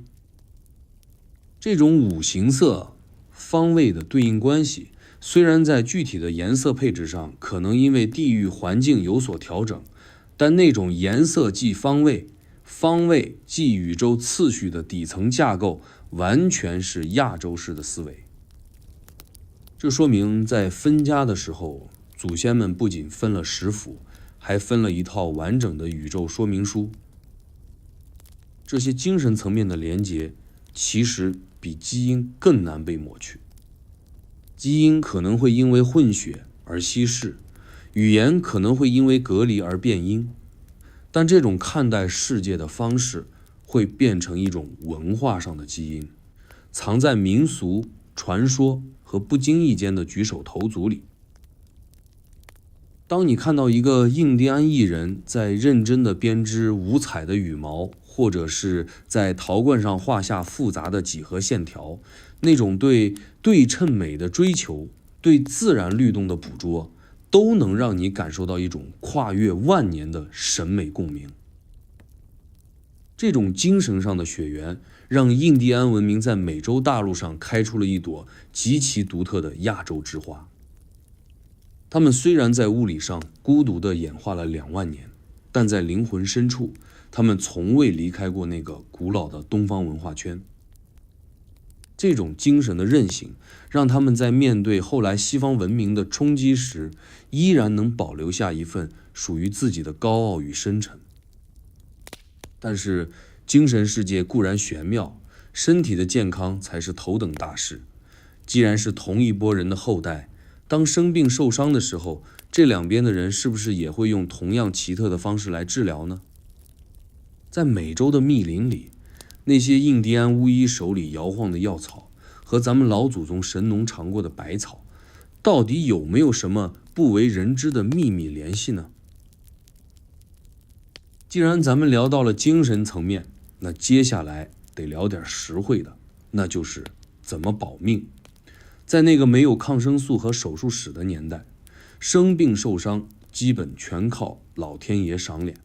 这种五行色方位的对应关系，虽然在具体的颜色配置上可能因为地域环境有所调整，但那种颜色即方位，方位即宇宙次序的底层架构，完全是亚洲式的思维。这说明在分家的时候，祖先们不仅分了食府，还分了一套完整的宇宙说明书。这些精神层面的连结，其实比基因更难被抹去。基因可能会因为混血而稀释，语言可能会因为隔离而变音，但这种看待世界的方式会变成一种文化上的基因，藏在民俗、传说和不经意间的举手投足里。当你看到一个印第安艺人在认真地编织五彩的羽毛，或者是在陶罐上画下复杂的几何线条，那种对对称美的追求，对自然律动的捕捉，都能让你感受到一种跨越万年的审美共鸣。这种精神上的血缘，让印第安文明在美洲大陆上开出了一朵极其独特的亚洲之花。他们虽然在物理上孤独地演化了2万年，但在灵魂深处，他们从未离开过那个古老的东方文化圈。这种精神的韧性，让他们在面对后来西方文明的冲击时，依然能保留下一份属于自己的高傲与深沉。但是精神世界固然玄妙，身体的健康才是头等大事。既然是同一拨人的后代，当生病受伤的时候，这两边的人是不是也会用同样奇特的方式来治疗呢？在美洲的密林里，那些印第安巫医手里摇晃的药草，和咱们老祖宗神农尝过的百草，到底有没有什么不为人知的秘密联系呢？既然咱们聊到了精神层面，那接下来得聊点实惠的，那就是怎么保命。在那个没有抗生素和手术室的年代，生病受伤基本全靠老天爷赏脸。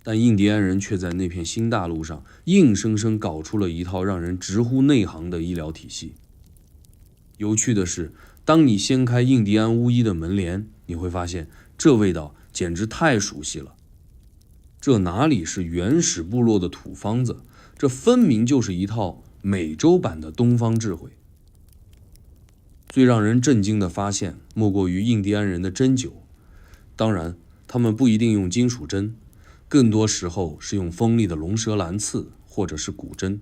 但印第安人却在那片新大陆上硬生生搞出了一套让人直呼内行的医疗体系。有趣的是，当你掀开印第安巫医的门帘，你会发现这味道简直太熟悉了。这哪里是原始部落的土方子，这分明就是一套美洲版的东方智慧。最让人震惊的发现，莫过于印第安人的针灸。当然，他们不一定用金属针，更多时候是用锋利的龙舌兰刺或者是骨针。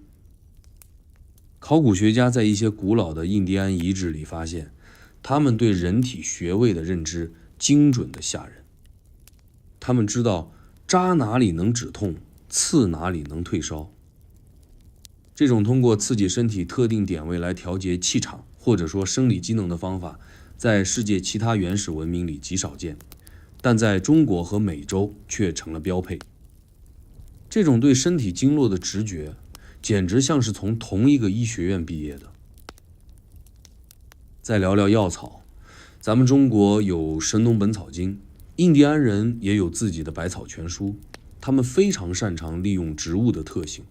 考古学家在一些古老的印第安遗址里发现，他们对人体穴位的认知精准的吓人。他们知道扎哪里能止痛，刺哪里能退烧。这种通过刺激身体特定点位来调节气场或者说生理机能的方法，在世界其他原始文明里极少见。但在中国和美洲却成了标配。这种对身体经络的直觉，简直像是从同一个医学院毕业的。再聊聊药草，咱们中国有《神农本草经》，印第安人也有自己的百草全书，他们非常擅长利用植物的特性。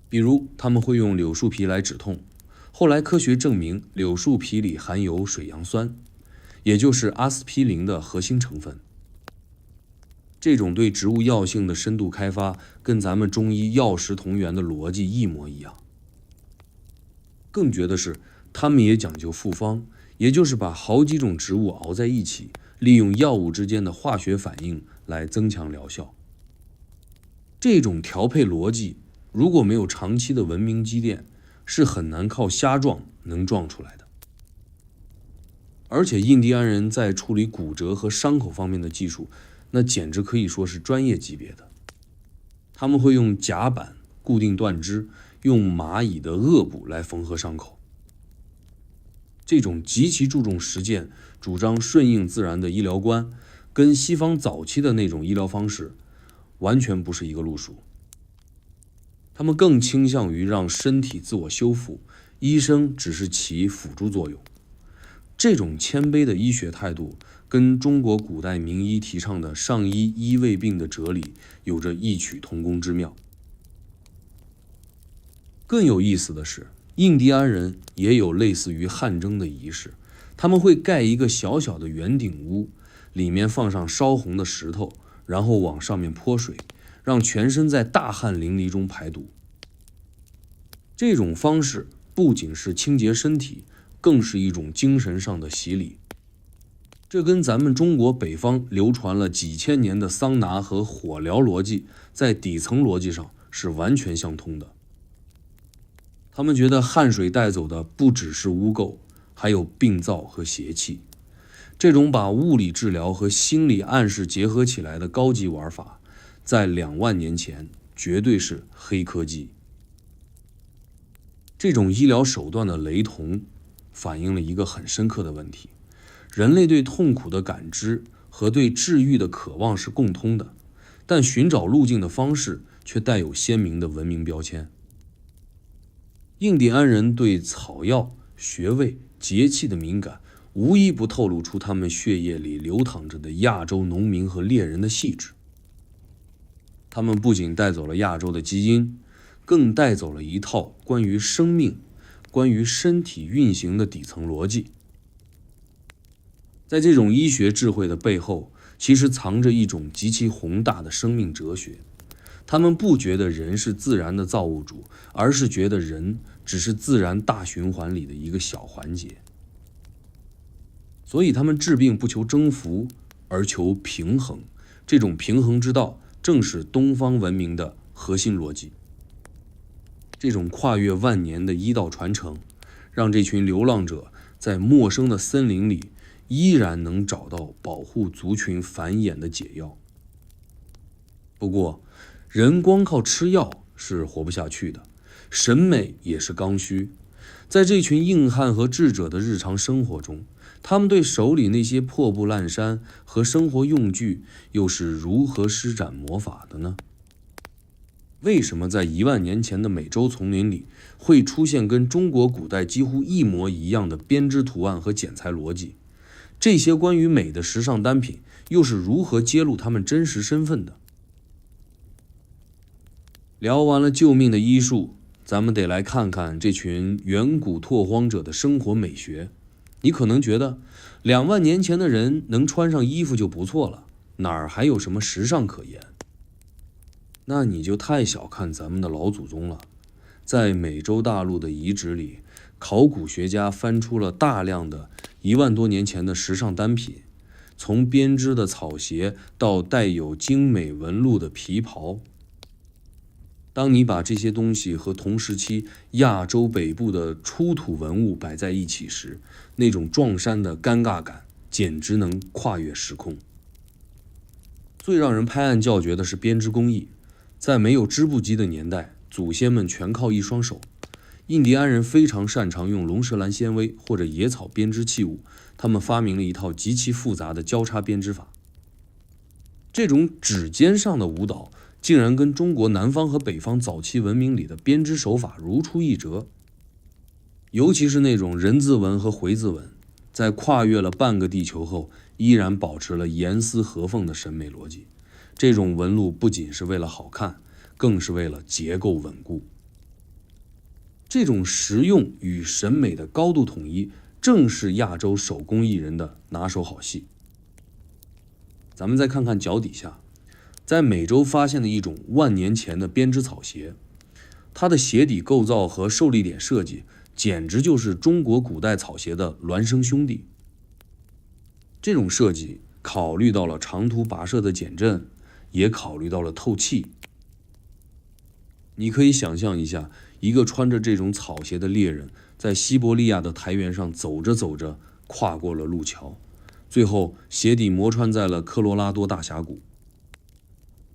比如他们会用柳树皮来止痛，后来科学证明柳树皮里含有水杨酸，也就是阿司匹林的核心成分。这种对植物药性的深度开发，跟咱们中医药食同源的逻辑一模一样。更绝的是，他们也讲究复方，也就是把好几种植物熬在一起，利用药物之间的化学反应来增强疗效。这种调配逻辑，如果没有长期的文明积淀，是很难靠瞎撞能撞出来的。而且印第安人在处理骨折和伤口方面的技术，那简直可以说是专业级别的。他们会用甲板固定断肢，用蚂蚁的颚部来缝合伤口。这种极其注重实践、主张顺应自然的医疗观，跟西方早期的那种医疗方式完全不是一个路数。他们更倾向于让身体自我修复，医生只是起辅助作用。这种谦卑的医学态度，跟中国古代名医提倡的上医医未病的哲理有着异曲同工之妙。更有意思的是，印第安人也有类似于汗蒸的仪式，他们会盖一个小小的圆顶屋，里面放上烧红的石头，然后往上面泼水，让全身在大汗淋漓中排毒。这种方式不仅是清洁身体，更是一种精神上的洗礼。这跟咱们中国北方流传了几千年的桑拿和火疗逻辑，在底层逻辑上是完全相通的。他们觉得汗水带走的不只是污垢，还有病灶和邪气。这种把物理治疗和心理暗示结合起来的高级玩法，在2万年前绝对是黑科技。这种医疗手段的雷同，反映了一个很深刻的问题：人类对痛苦的感知和对治愈的渴望是共通的，但寻找路径的方式却带有鲜明的文明标签。印第安人对草药、穴位、节气的敏感，无一不透露出他们血液里流淌着的亚洲农民和猎人的细致。他们不仅带走了亚洲的基因，更带走了一套关于生命、关于身体运行的底层逻辑。在这种医学智慧的背后，其实藏着一种极其宏大的生命哲学。他们不觉得人是自然的造物主，而是觉得人只是自然大循环里的一个小环节。所以他们治病不求征服，而求平衡。这种平衡之道，正是东方文明的核心逻辑。这种跨越万年的医道传承，让这群流浪者在陌生的森林里依然能找到保护族群繁衍的解药。不过，人光靠吃药是活不下去的，审美也是刚需。在这群硬汉和智者的日常生活中，他们对手里那些破布烂衫和生活用具又是如何施展魔法的呢？为什么在1万年前的美洲丛林里会出现跟中国古代几乎一模一样的编织图案和剪裁逻辑？这些关于美的时尚单品又是如何揭露他们真实身份的？聊完了救命的医术，咱们得来看看这群远古拓荒者的生活美学。你可能觉得2万年前的人能穿上衣服就不错了，哪儿还有什么时尚可言？那你就太小看咱们的老祖宗了。在美洲大陆的遗址里，考古学家翻出了大量的1万多年前的时尚单品，从编织的草鞋到带有精美纹路的皮袍。当你把这些东西和同时期亚洲北部的出土文物摆在一起时，那种撞衫的尴尬感简直能跨越时空。最让人拍案叫绝的是编织工艺。在没有织布机的年代，祖先们全靠一双手，印第安人非常擅长用龙舌兰纤维或者野草编织器物，他们发明了一套极其复杂的交叉编织法。这种指尖上的舞蹈竟然跟中国南方和北方早期文明里的编织手法如出一辙，尤其是那种人字纹和回字纹，在跨越了半个地球后，依然保持了严丝合缝的审美逻辑。这种纹路不仅是为了好看，更是为了结构稳固。这种实用与审美的高度统一，正是亚洲手工艺人的拿手好戏。咱们再看看脚底下，在美洲发现的一种万年前的编织草鞋，它的鞋底构造和受力点设计，简直就是中国古代草鞋的孪生兄弟。这种设计考虑到了长途跋涉的减震，也考虑到了透气。你可以想象一下，一个穿着这种草鞋的猎人，在西伯利亚的苔原上走着走着，跨过了路桥，最后鞋底磨穿在了科罗拉多大峡谷。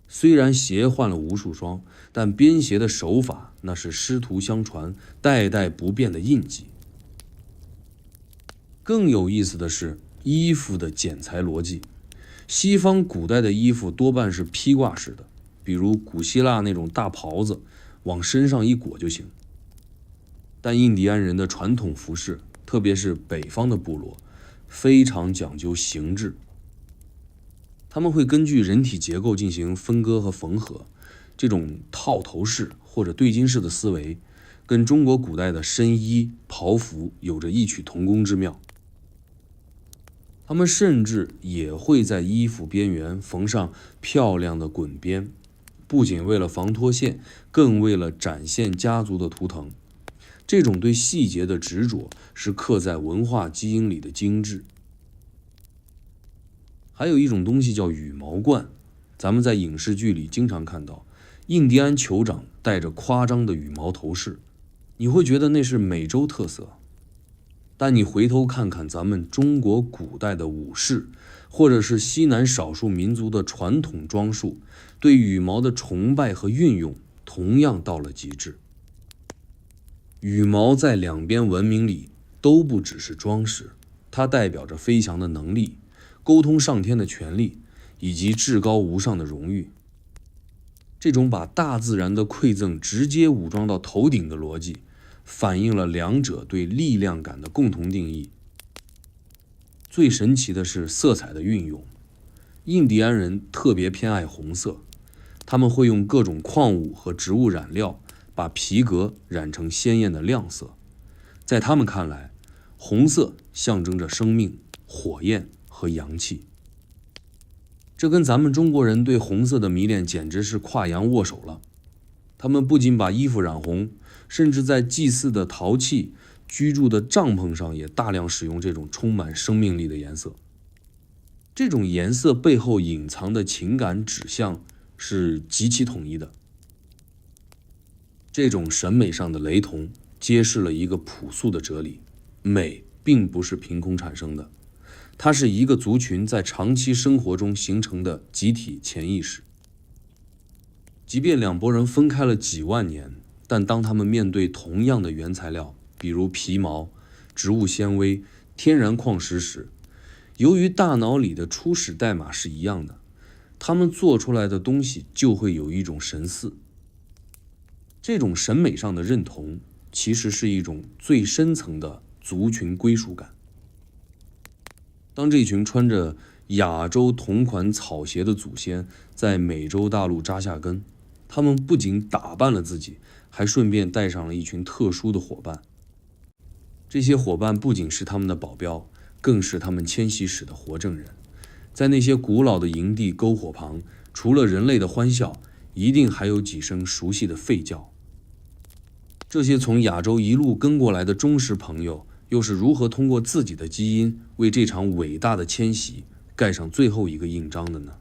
虽然鞋换了无数双，但编鞋的手法那是师徒相传、代代不变的印记。更有意思的是衣服的剪裁逻辑。西方古代的衣服多半是披挂式的，比如古希腊那种大袍子，往身上一裹就行。但印第安人的传统服饰，特别是北方的部落，非常讲究形制。他们会根据人体结构进行分割和缝合，这种套头式或者对襟式的思维，跟中国古代的深衣、袍服有着异曲同工之妙。他们甚至也会在衣服边缘缝上漂亮的滚边，不仅为了防脱线，更为了展现家族的图腾。这种对细节的执着，是刻在文化基因里的精致。还有一种东西叫羽毛冠，咱们在影视剧里经常看到，印第安酋长戴着夸张的羽毛头饰，你会觉得那是美洲特色。但你回头看看咱们中国古代的武士，或者是西南少数民族的传统装束，对羽毛的崇拜和运用同样到了极致。羽毛在两边文明里都不只是装饰，它代表着飞翔的能力、沟通上天的权利，以及至高无上的荣誉。这种把大自然的馈赠直接武装到头顶的逻辑，反映了两者对力量感的共同定义。最神奇的是色彩的运用，印第安人特别偏爱红色，他们会用各种矿物和植物染料，把皮革染成鲜艳的亮色。在他们看来，红色象征着生命、火焰和阳气。这跟咱们中国人对红色的迷恋简直是跨洋握手了。他们不仅把衣服染红，甚至在祭祀的陶器、居住的帐篷上也大量使用这种充满生命力的颜色。这种颜色背后隐藏的情感指向是极其统一的。这种审美上的雷同，揭示了一个朴素的哲理：美并不是凭空产生的，它是一个族群在长期生活中形成的集体潜意识。即便两拨人分开了几万年，但当他们面对同样的原材料，比如皮毛、植物纤维、天然矿石时，由于大脑里的初始代码是一样的，他们做出来的东西就会有一种神似。这种审美上的认同，其实是一种最深层的族群归属感。当这群穿着亚洲同款草鞋的祖先在美洲大陆扎下根，他们不仅打扮了自己，还顺便带上了一群特殊的伙伴。这些伙伴不仅是他们的保镖，更是他们迁徙史的活证人。在那些古老的营地篝火旁，除了人类的欢笑，一定还有几声熟悉的吠叫。这些从亚洲一路跟过来的忠实朋友，又是如何通过自己的基因为这场伟大的迁徙盖上最后一个印章的呢？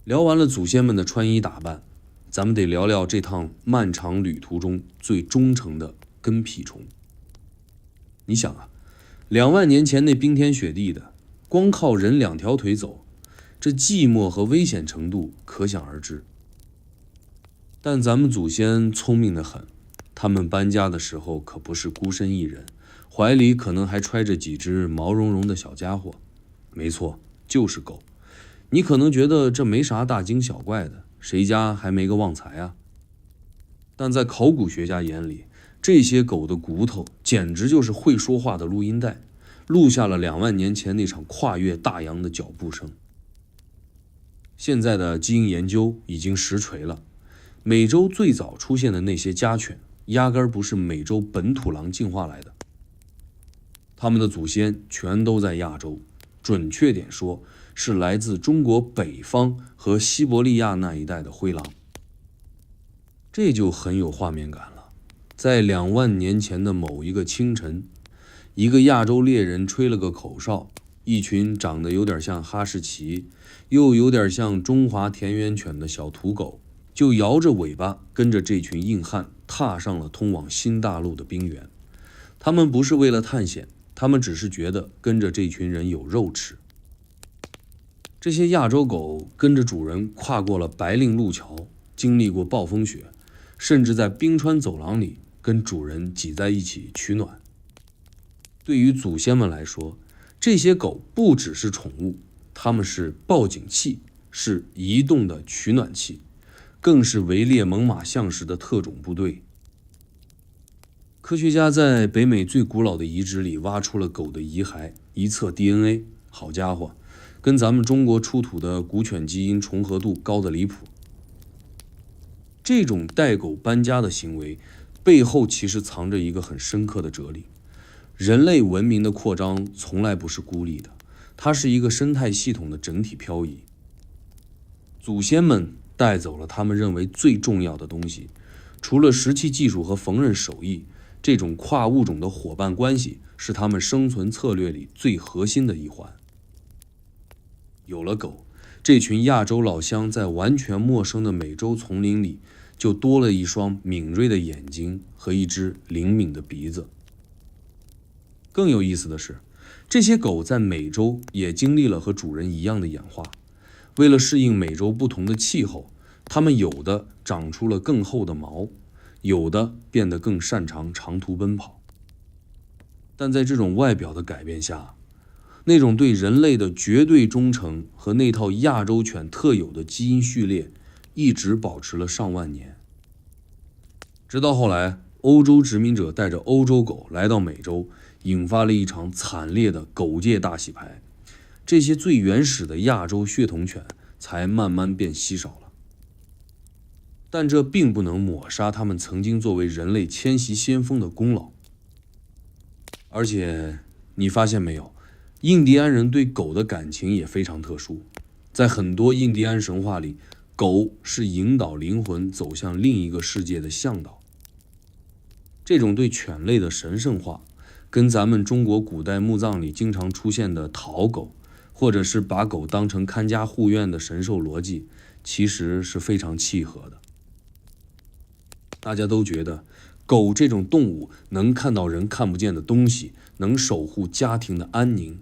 聊完了祖先们的穿衣打扮，咱们得聊聊这趟漫长旅途中最忠诚的跟屁虫。你想啊，2万年前那冰天雪地的，光靠人2条腿走，这寂寞和危险程度可想而知。但咱们祖先聪明得很，他们搬家的时候可不是孤身一人，怀里可能还揣着几只毛茸茸的小家伙。没错，就是狗。你可能觉得这没啥大惊小怪的，谁家还没个旺财啊？但在考古学家眼里，这些狗的骨头简直就是会说话的录音带，录下了2万年前那场跨越大洋的脚步声。现在的基因研究已经实锤了，美洲最早出现的那些家犬，压根儿不是美洲本土狼进化来的，它们的祖先全都在亚洲，准确点说，是来自中国北方和西伯利亚那一带的灰狼。这就很有画面感了。在2万年前的某一个清晨，一个亚洲猎人吹了个口哨，一群长得有点像哈士奇，又有点像中华田园犬的小土狗，就摇着尾巴跟着这群硬汉踏上了通往新大陆的冰原。他们不是为了探险，他们只是觉得跟着这群人有肉吃。这些亚洲狗跟着主人跨过了白令路桥，经历过暴风雪，甚至在冰川走廊里跟主人挤在一起取暖。对于祖先们来说，这些狗不只是宠物，它们是报警器，是移动的取暖器，更是围猎猛犸象时的特种部队。科学家在北美最古老的遗址里挖出了狗的遗骸，一测 DNA， 好家伙，跟咱们中国出土的古犬基因重合度高得离谱。这种带狗搬家的行为背后其实藏着一个很深刻的哲理。人类文明的扩张从来不是孤立的，它是一个生态系统的整体漂移。祖先们带走了他们认为最重要的东西，除了石器技术和缝纫手艺，这种跨物种的伙伴关系是他们生存策略里最核心的一环。有了狗，这群亚洲老乡在完全陌生的美洲丛林里就多了一双敏锐的眼睛和一只灵敏的鼻子。更有意思的是，这些狗在美洲也经历了和主人一样的演化。为了适应美洲不同的气候，它们有的长出了更厚的毛，有的变得更擅长长途奔跑。但在这种外表的改变下，那种对人类的绝对忠诚和那套亚洲犬特有的基因序列一直保持了上万年。直到后来，欧洲殖民者带着欧洲狗来到美洲，引发了一场惨烈的狗界大洗牌，这些最原始的亚洲血统犬才慢慢变稀少了。但这并不能抹杀他们曾经作为人类迁徙先锋的功劳。而且你发现没有，印第安人对狗的感情也非常特殊。在很多印第安神话里，狗是引导灵魂走向另一个世界的向导。这种对犬类的神圣化，跟咱们中国古代墓葬里经常出现的讨狗，或者是把狗当成看家护院的神兽逻辑，其实是非常契合的。大家都觉得狗这种动物能看到人看不见的东西，能守护家庭的安宁，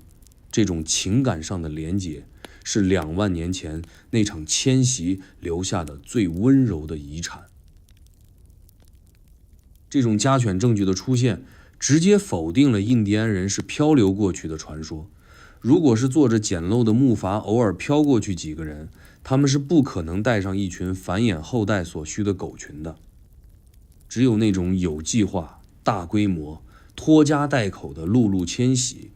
这种情感上的连结是2万年前那场迁徙留下的最温柔的遗产。这种家犬证据的出现，直接否定了印第安人是漂流过去的传说。如果是坐着简陋的木筏偶尔飘过去几个人，他们是不可能带上一群繁衍后代所需的狗群的。只有那种有计划、大规模、拖家带口的陆路迁徙，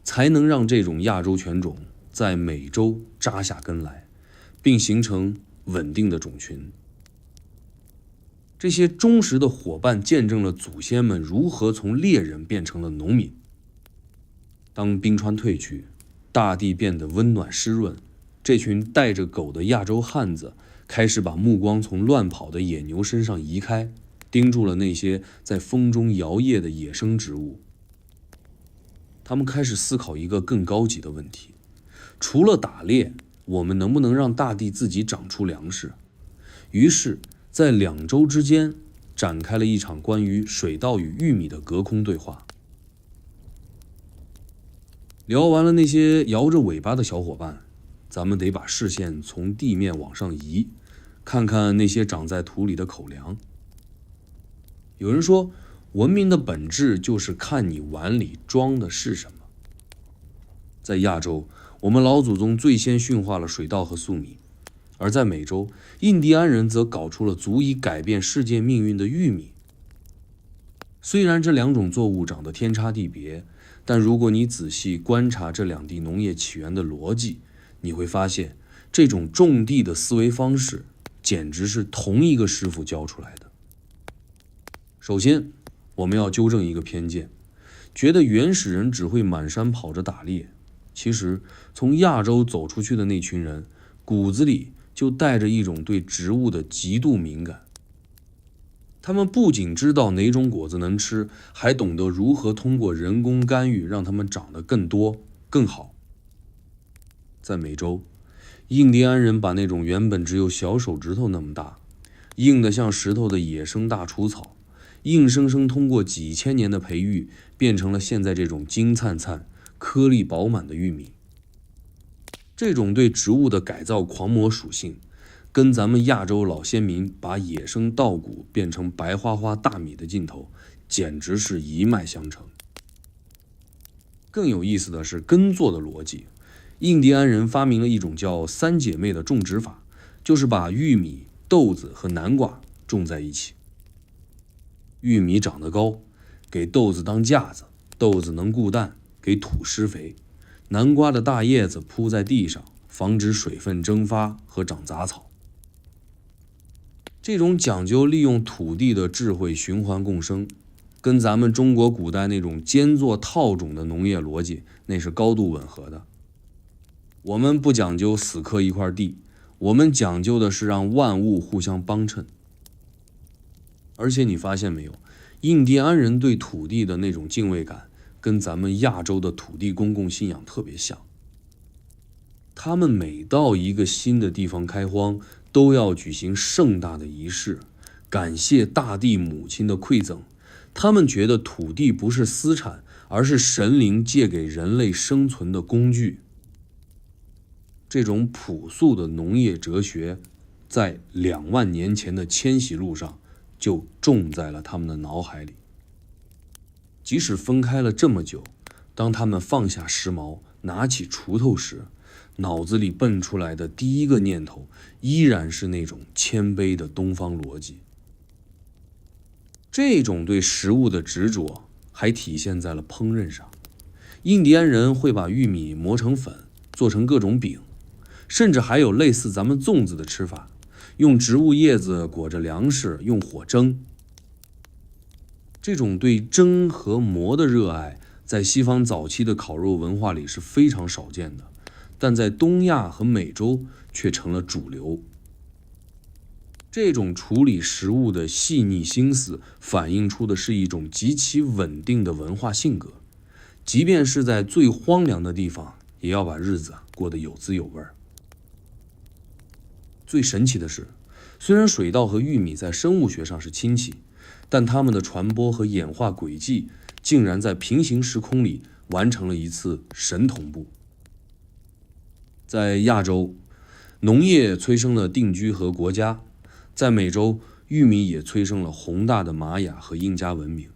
才能让这种亚洲犬种在美洲扎下根来，并形成稳定的种群。这些忠实的伙伴见证了祖先们如何从猎人变成了农民。当冰川退去，大地变得温暖湿润，这群带着狗的亚洲汉子开始把目光从乱跑的野牛身上移开，盯住了那些在风中摇曳的野生植物。他们开始思考一个更高级的问题：除了打猎，我们能不能让大地自己长出粮食？于是在2洲之间展开了一场关于水稻与玉米的隔空对话。聊完了那些摇着尾巴的小伙伴，咱们得把视线从地面往上移，看看那些长在土里的口粮。有人说，文明的本质就是看你碗里装的是什么。在亚洲，我们老祖宗最先驯化了水稻和粟米，而在美洲，印第安人则搞出了足以改变世界命运的玉米。虽然这两种作物长得天差地别，但如果你仔细观察这两地农业起源的逻辑，你会发现，这种种地的思维方式简直是同一个师傅教出来的。首先，我们要纠正一个偏见，觉得原始人只会满山跑着打猎。其实，从亚洲走出去的那群人，骨子里就带着一种对植物的极度敏感。他们不仅知道哪种果子能吃，还懂得如何通过人工干预让它们长得更多、更好。在美洲，印第安人把那种原本只有小手指头那么大、硬得像石头的野生大除草，硬生生通过几千年的培育，变成了现在这种金灿灿、颗粒饱满的玉米。这种对植物的改造狂魔属性，跟咱们亚洲老先民把野生稻谷变成白花花大米的劲头，简直是一脉相承。更有意思的是耕作的逻辑，印第安人发明了一种叫三姐妹的种植法，就是把玉米、豆子和南瓜种在一起。玉米长得高，给豆子当架子，豆子能固氮，给土施肥。南瓜的大叶子铺在地上，防止水分蒸发和长杂草。这种讲究利用土地的智慧循环共生，跟咱们中国古代那种兼作套种的农业逻辑，那是高度吻合的。我们不讲究死磕一块地，我们讲究的是让万物互相帮衬。而且你发现没有，印第安人对土地的那种敬畏感，跟咱们亚洲的土地公公信仰特别像。他们每到一个新的地方开荒，都要举行盛大的仪式，感谢大地母亲的馈赠。他们觉得土地不是私产，而是神灵借给人类生存的工具。这种朴素的农业哲学，在2万年前的迁徙路上就种在了他们的脑海里。即使分开了这么久，当他们放下时髦，拿起锄头时，脑子里蹦出来的第一个念头依然是那种谦卑的东方逻辑。这种对食物的执着还体现在了烹饪上。印第安人会把玉米磨成粉，做成各种饼，甚至还有类似咱们粽子的吃法，用植物叶子裹着粮食，用火蒸。这种对蒸和磨的热爱，在西方早期的烤肉文化里是非常少见的，但在东亚和美洲却成了主流。这种处理食物的细腻心思，反映出的是一种极其稳定的文化性格，即便是在最荒凉的地方，也要把日子过得有滋有味。最神奇的是，虽然水稻和玉米在生物学上是亲戚，但它们的传播和演化轨迹竟然在平行时空里完成了一次神同步。在亚洲，农业催生了定居和国家；在美洲，玉米也催生了宏大的玛雅和印加文明。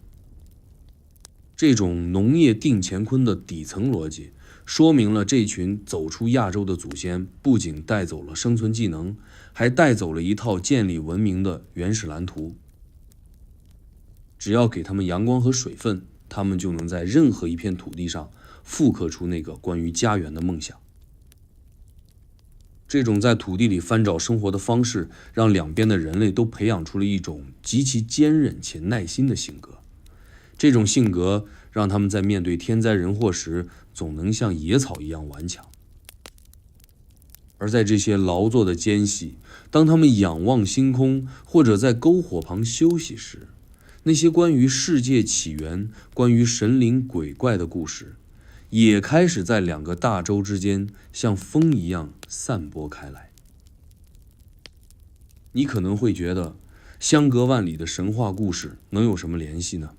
这种农业定乾坤的底层逻辑，说明了这群走出亚洲的祖先不仅带走了生存技能，还带走了一套建立文明的原始蓝图。只要给他们阳光和水分，他们就能在任何一片土地上复刻出那个关于家园的梦想。这种在土地里翻找生活的方式，让两边的人类都培养出了一种极其坚韧且耐心的性格。这种性格让他们在面对天灾人祸时，总能像野草一样顽强。而在这些劳作的间隙，当他们仰望星空，或者在篝火旁休息时，那些关于世界起源、关于神灵鬼怪的故事，也开始在两个大洲之间像风一样散播开来。你可能会觉得，相隔万里的神话故事能有什么联系呢？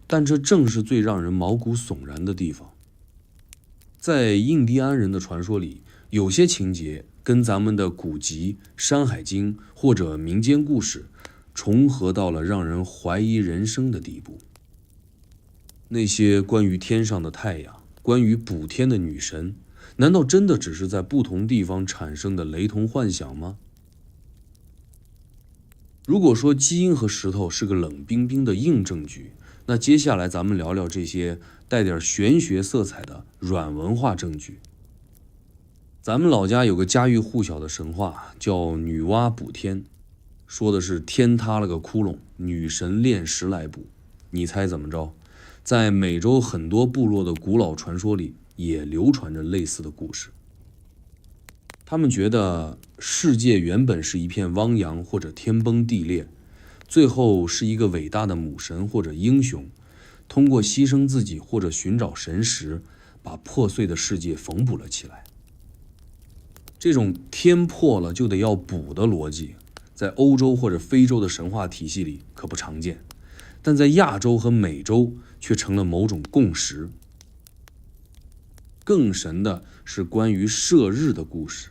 但这正是最让人毛骨悚然的地方。在印第安人的传说里，有些情节跟咱们的古籍《山海经》或者民间故事重合到了让人怀疑人生的地步。那些关于天上的太阳，关于补天的女神，难道真的只是在不同地方产生的雷同幻想吗？如果说基因和石头是个冷冰冰的硬证据，那接下来咱们聊聊这些带点玄学色彩的软文化证据。咱们老家有个家喻户晓的神话，叫女娲补天，说的是天塌了个窟窿，女神炼石来补。你猜怎么着？在美洲很多部落的古老传说里，也流传着类似的故事。他们觉得世界原本是一片汪洋或者天崩地裂，最后是一个伟大的母神或者英雄，通过牺牲自己或者寻找神石，把破碎的世界缝补了起来。这种天破了就得要补的逻辑，在欧洲或者非洲的神话体系里可不常见，但在亚洲和美洲却成了某种共识。更神的是关于射日的故事。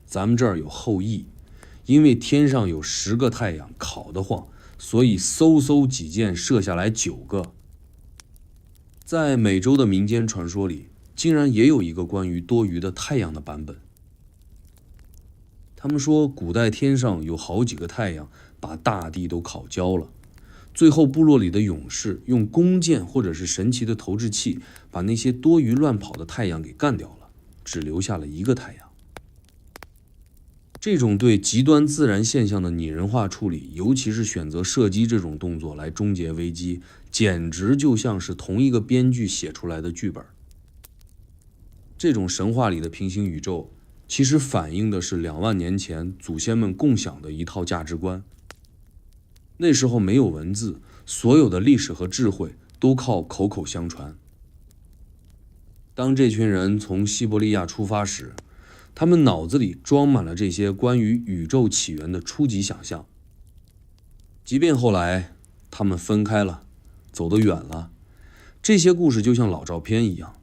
咱们这儿有后羿，因为天上有10个太阳烤得慌，所以嗖几箭射下来9个。在美洲的民间传说里，竟然也有一个关于多余的太阳的版本。他们说古代天上有好几个太阳把大地都烤焦了，最后部落里的勇士用弓箭或者是神奇的投掷器把那些多余乱跑的太阳给干掉了，只留下了一个太阳。这种对极端自然现象的拟人化处理，尤其是选择射击这种动作来终结危机，简直就像是同一个编剧写出来的剧本。这种神话里的平行宇宙，其实反映的是2万年前祖先们共享的一套价值观。那时候没有文字，所有的历史和智慧都靠口口相传。当这群人从西伯利亚出发时，他们脑子里装满了这些关于宇宙起源的初级想象。即便后来他们分开了，走得远了，这些故事就像老照片一样，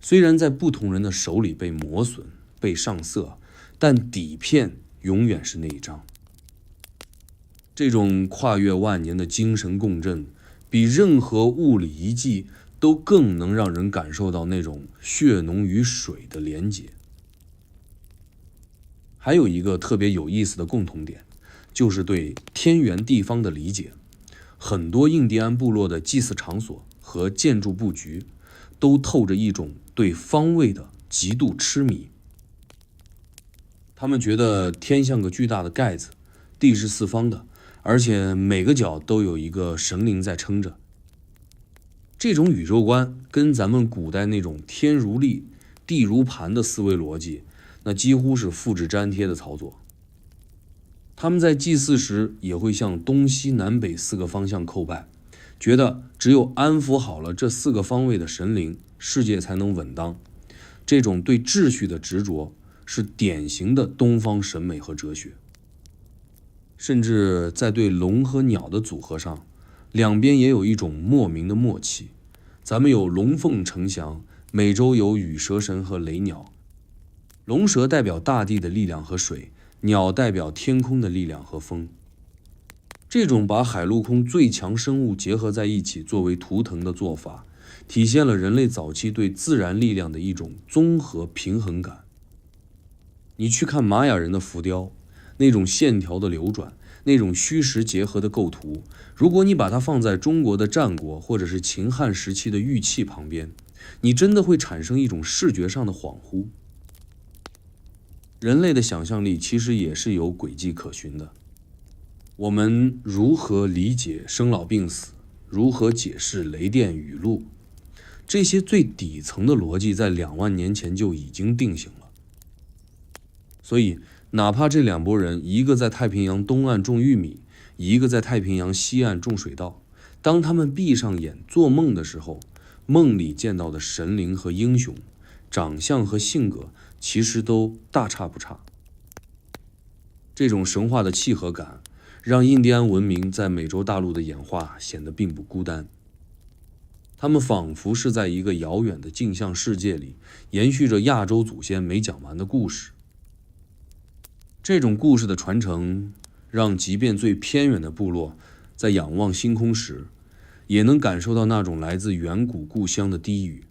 虽然在不同人的手里被磨损、被上色，但底片永远是那一张。这种跨越万年的精神共振，比任何物理遗迹都更能让人感受到那种血浓于水的连结。还有一个特别有意思的共同点，就是对天圆地方的理解。很多印第安部落的祭祀场所和建筑布局都透着一种对方位的极度痴迷。他们觉得天像个巨大的盖子，地是四方的，而且每个角都有一个神灵在撑着。这种宇宙观跟咱们古代那种天如粒、地如盘的思维逻辑，那几乎是复制粘贴的操作。他们在祭祀时也会向东西南北4个方向叩拜，觉得只有安抚好了这4个方位的神灵，世界才能稳当。这种对秩序的执着是典型的东方审美和哲学。甚至在对龙和鸟的组合上，两边也有一种莫名的默契。咱们有龙凤呈祥，美洲有羽蛇神和雷鸟。龙蛇代表大地的力量和水，鸟代表天空的力量和风。这种把海陆空最强生物结合在一起作为图腾的做法，体现了人类早期对自然力量的一种综合平衡感。你去看玛雅人的浮雕，那种线条的流转，那种虚实结合的构图，如果你把它放在中国的战国或者是秦汉时期的玉器旁边，你真的会产生一种视觉上的恍惚。人类的想象力其实也是有轨迹可循的。我们如何理解生老病死，如何解释雷电雨露，这些最底层的逻辑在2万年前就已经定型了。所以哪怕这2拨人，一个在太平洋东岸种玉米，一个在太平洋西岸种水稻，当他们闭上眼做梦的时候，梦里见到的神灵和英雄，长相和性格其实都大差不差。这种神话的契合感，让印第安文明在美洲大陆的演化显得并不孤单。他们仿佛是在一个遥远的镜像世界里，延续着亚洲祖先没讲完的故事。这种故事的传承，让即便最偏远的部落，在仰望星空时，也能感受到那种来自远古故乡的低语。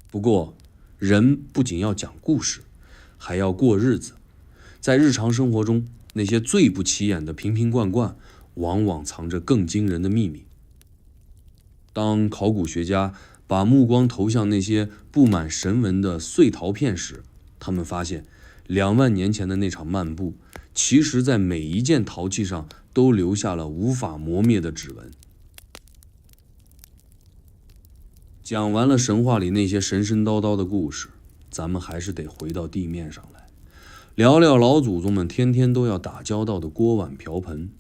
不过，人不仅要讲故事，还要过日子。在日常生活中，那些最不起眼的瓶瓶罐罐，往往藏着更惊人的秘密。当考古学家把目光投向那些布满神纹的碎陶片时，他们发现2万年前的那场漫步，其实在每一件陶器上都留下了无法磨灭的指纹。讲完了神话里那些神神叨叨的故事，咱们还是得回到地面上来，聊聊老祖宗们天天都要打交道的锅碗瓢盆。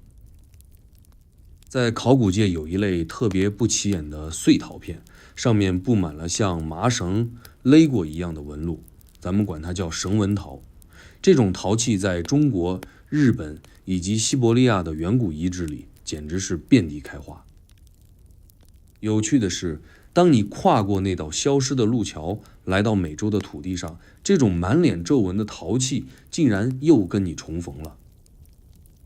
在考古界有一类特别不起眼的碎陶片，上面布满了像麻绳勒过一样的纹路，咱们管它叫绳纹陶。这种陶器在中国、日本以及西伯利亚的远古遗址里简直是遍地开花。有趣的是，当你跨过那道消失的路桥，来到美洲的土地上，这种满脸皱纹的陶器竟然又跟你重逢了。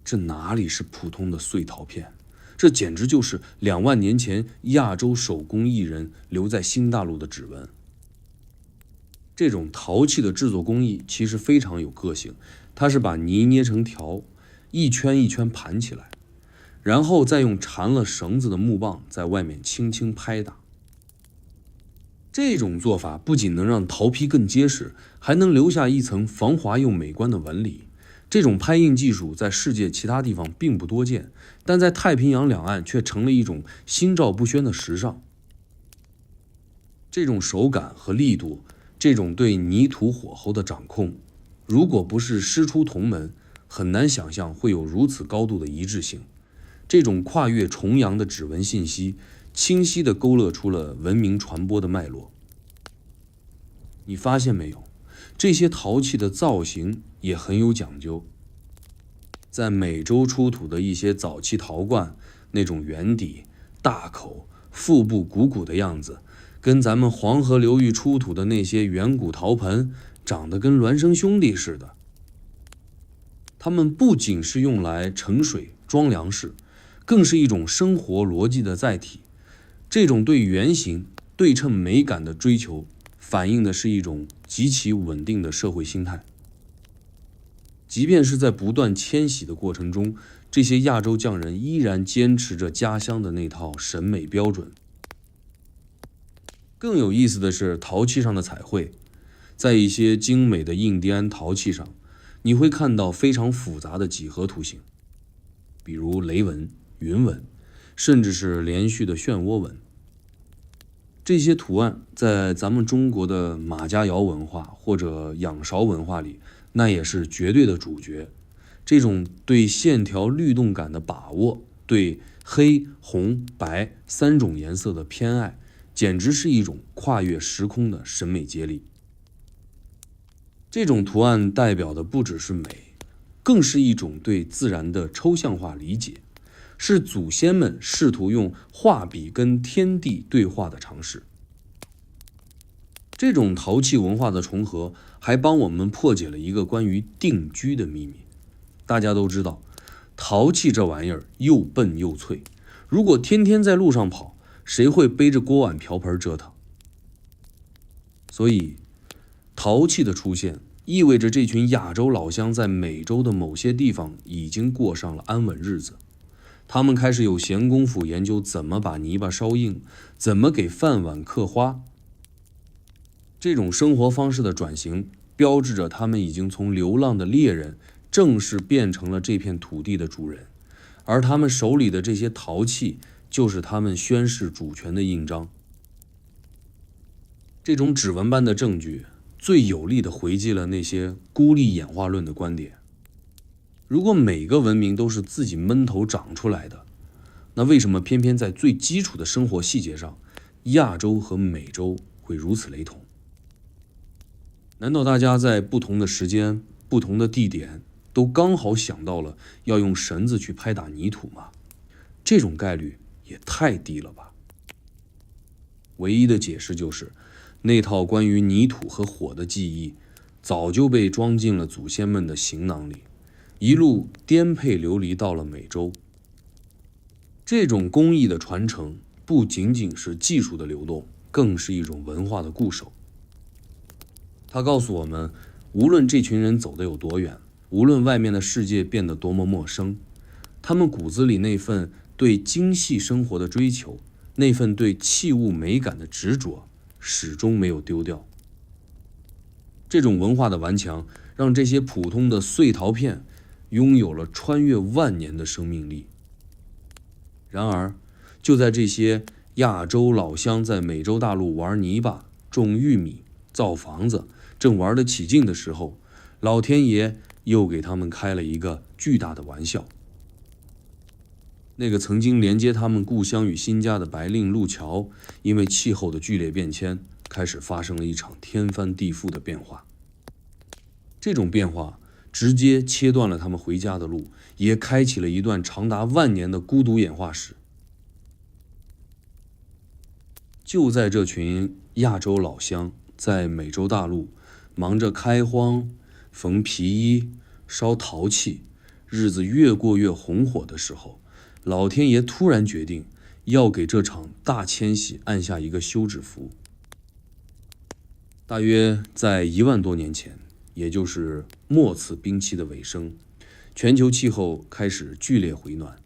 这哪里是普通的碎陶片，这简直就是2万年前亚洲手工艺人留在新大陆的指纹。这种陶器的制作工艺其实非常有个性，它是把泥捏成条，一圈一圈盘起来，然后再用缠了绳子的木棒在外面轻轻拍打。这种做法不仅能让陶坯更结实，还能留下一层防滑又美观的纹理。这种拍印技术在世界其他地方并不多见，但在太平洋两岸却成了一种心照不宣的时尚。这种手感和力度，这种对泥土火候的掌控，如果不是师出同门，很难想象会有如此高度的一致性。这种跨越重洋的指纹信息，清晰地勾勒出了文明传播的脉络。你发现没有？这些陶器的造型也很有讲究。在美洲出土的一些早期陶罐，那种圆底、大口、腹部鼓鼓的样子，跟咱们黄河流域出土的那些远古陶盆长得跟孪生兄弟似的。它们不仅是用来盛水装粮食，更是一种生活逻辑的载体。这种对圆形、对称美感的追求，反映的是一种极其稳定的社会心态。即便是在不断迁徙的过程中，这些亚洲匠人依然坚持着家乡的那套审美标准。更有意思的是陶器上的彩绘，在一些精美的印第安陶器上，你会看到非常复杂的几何图形，比如雷纹、云纹，甚至是连续的漩涡纹。这些图案在咱们中国的马家窑文化或者仰韶文化里，那也是绝对的主角。这种对线条律动感的把握，对黑、红、白3种颜色的偏爱，简直是一种跨越时空的审美接力。这种图案代表的不只是美，更是一种对自然的抽象化理解，是祖先们试图用画笔跟天地对话的尝试。这种陶器文化的重合，还帮我们破解了一个关于定居的秘密。大家都知道，陶器这玩意儿又笨又脆，如果天天在路上跑，谁会背着锅碗瓢盆折腾？所以，陶器的出现意味着这群亚洲老乡在美洲的某些地方已经过上了安稳日子。他们开始有闲工夫研究怎么把泥巴烧硬，怎么给饭碗刻花。这种生活方式的转型，标志着他们已经从流浪的猎人正式变成了这片土地的主人，而他们手里的这些陶器就是他们宣示主权的印章。这种指纹般的证据最有力地回击了那些孤立演化论的观点。如果每个文明都是自己闷头长出来的，那为什么偏偏在最基础的生活细节上，亚洲和美洲会如此雷同？难道大家在不同的时间、不同的地点，都刚好想到了要用绳子去拍打泥土吗？这种概率也太低了吧。唯一的解释就是，那套关于泥土和火的记忆，早就被装进了祖先们的行囊里，一路颠沛流离到了美洲。这种工艺的传承不仅仅是技术的流动，更是一种文化的固守。它告诉我们，无论这群人走得有多远，无论外面的世界变得多么陌生，他们骨子里那份对精细生活的追求，那份对器物美感的执着，始终没有丢掉。这种文化的顽强，让这些普通的碎陶片拥有了穿越万年的生命力。然而，就在这些亚洲老乡在美洲大陆玩泥巴、种玉米、造房子，正玩得起劲的时候，老天爷又给他们开了一个巨大的玩笑。那个曾经连接他们故乡与新家的白令路桥，因为气候的剧烈变迁，开始发生了一场天翻地覆的变化。这种变化直接切断了他们回家的路，也开启了一段长达万年的孤独演化史。就在这群亚洲老乡在美洲大陆忙着开荒、缝皮衣、烧陶器，日子越过越红火的时候，老天爷突然决定要给这场大迁徙按下一个休止符。大约在1万多年前，也就是末次冰期的尾声，全球气候开始剧烈回暖。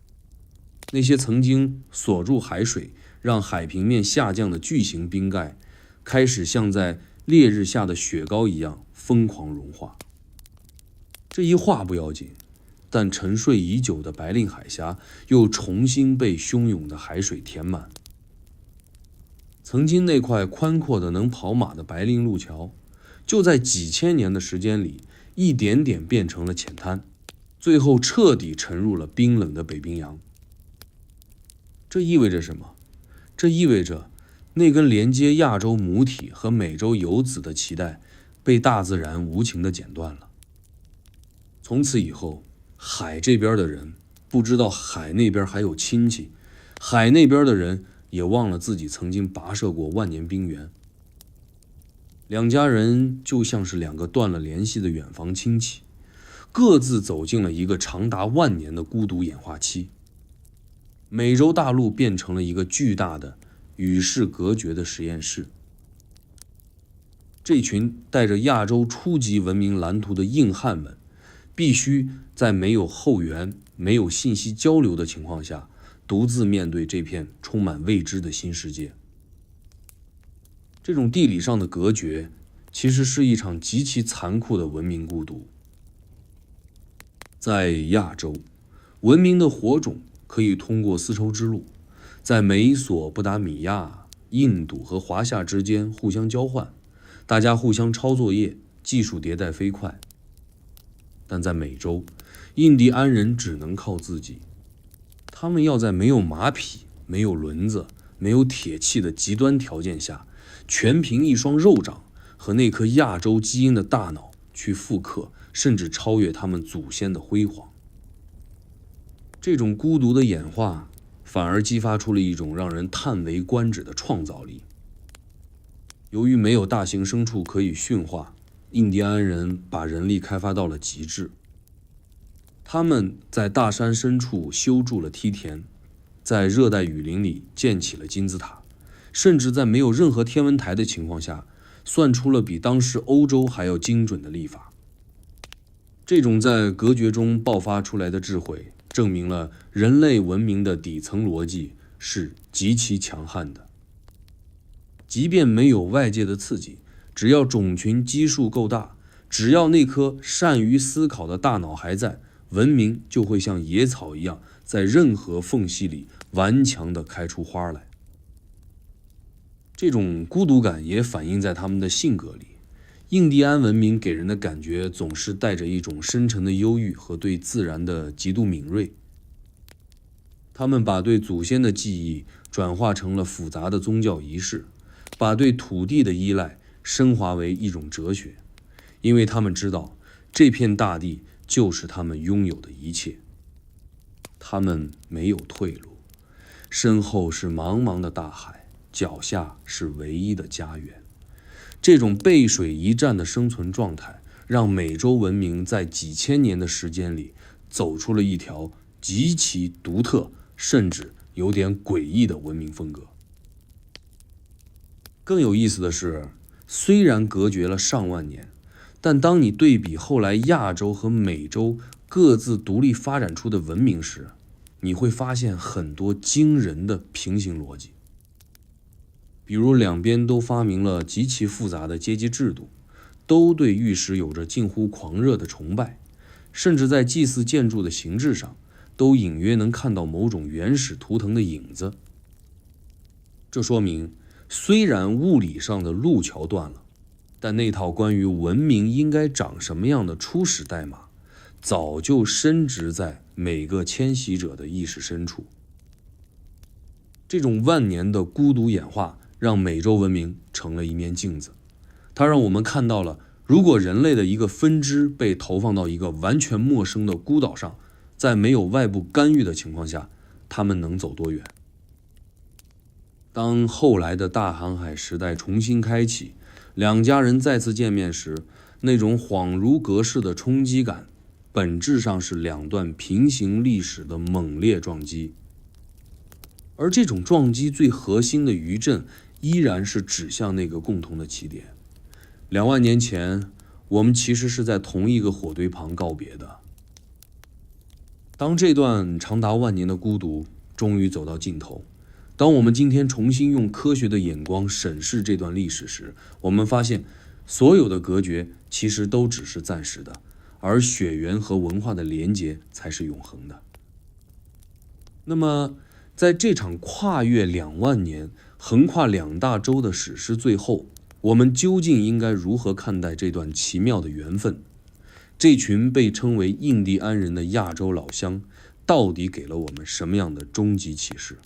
那些曾经锁住海水，让海平面下降的巨型冰盖，开始像在烈日下的雪糕一样疯狂融化。这一化不要紧，但沉睡已久的白令海峡又重新被汹涌的海水填满。曾经那块宽阔的能跑马的白令路桥，就在几千年的时间里，一点点变成了浅滩，最后彻底沉入了冰冷的北冰洋。这意味着什么？这意味着那根连接亚洲母体和美洲游子的脐带被大自然无情地剪断了。从此以后，海这边的人不知道海那边还有亲戚，海那边的人也忘了自己曾经跋涉过万年冰原。两家人就像是两个断了联系的远房亲戚，各自走进了一个长达万年的孤独演化期。美洲大陆变成了一个巨大的与世隔绝的实验室。这群带着亚洲初级文明蓝图的硬汉们，必须在没有后援、没有信息交流的情况下，独自面对这片充满未知的新世界。这种地理上的隔绝，其实是一场极其残酷的文明孤独。在亚洲，文明的火种可以通过丝绸之路，在美索不达米亚、印度和华夏之间互相交换，大家互相抄作业，技术迭代飞快。但在美洲，印第安人只能靠自己，他们要在没有马匹、没有轮子、没有铁器的极端条件下，全凭一双肉掌和那颗亚洲基因的大脑去复刻，甚至超越他们祖先的辉煌。这种孤独的演化，反而激发出了一种让人叹为观止的创造力。由于没有大型牲畜可以驯化，印第安人把人力开发到了极致。他们在大山深处修筑了梯田，在热带雨林里建起了金字塔，甚至在没有任何天文台的情况下，算出了比当时欧洲还要精准的历法。这种在隔绝中爆发出来的智慧，证明了人类文明的底层逻辑是极其强悍的。即便没有外界的刺激，只要种群基数够大，只要那颗善于思考的大脑还在，文明就会像野草一样，在任何缝隙里顽强地开出花来。这种孤独感也反映在他们的性格里。印第安文明给人的感觉总是带着一种深沉的忧郁和对自然的极度敏锐。他们把对祖先的记忆转化成了复杂的宗教仪式，把对土地的依赖升华为一种哲学，因为他们知道这片大地就是他们拥有的一切。他们没有退路，身后是茫茫的大海，脚下是唯一的家园。这种背水一战的生存状态，让美洲文明在几千年的时间里走出了一条极其独特，甚至有点诡异的文明风格。更有意思的是，虽然隔绝了上万年，但当你对比后来亚洲和美洲各自独立发展出的文明时，你会发现很多惊人的平行逻辑。比如两边都发明了极其复杂的阶级制度，都对玉石有着近乎狂热的崇拜，甚至在祭祀建筑的形制上都隐约能看到某种原始图腾的影子。这说明虽然物理上的路桥断了，但那套关于文明应该长什么样的初始代码早就深植在每个迁徙者的意识深处。这种万年的孤独演化让美洲文明成了一面镜子，它让我们看到了，如果人类的一个分支被投放到一个完全陌生的孤岛上，在没有外部干预的情况下，他们能走多远。当后来的大航海时代重新开启，两家人再次见面时，那种恍如隔世的冲击感，本质上是两段平行历史的猛烈撞击。而这种撞击最核心的余震，依然是指向那个共同的起点。2万年前，我们其实是在同一个火堆旁告别的。当这段长达万年的孤独终于走到尽头，当我们今天重新用科学的眼光审视这段历史时，我们发现所有的隔绝其实都只是暂时的，而血缘和文化的连结才是永恒的。那么在这场跨越2万年、横跨2大洲的史诗最后，我们究竟应该如何看待这段奇妙的缘分？这群被称为印第安人的亚洲老乡，到底给了我们什么样的终极启示？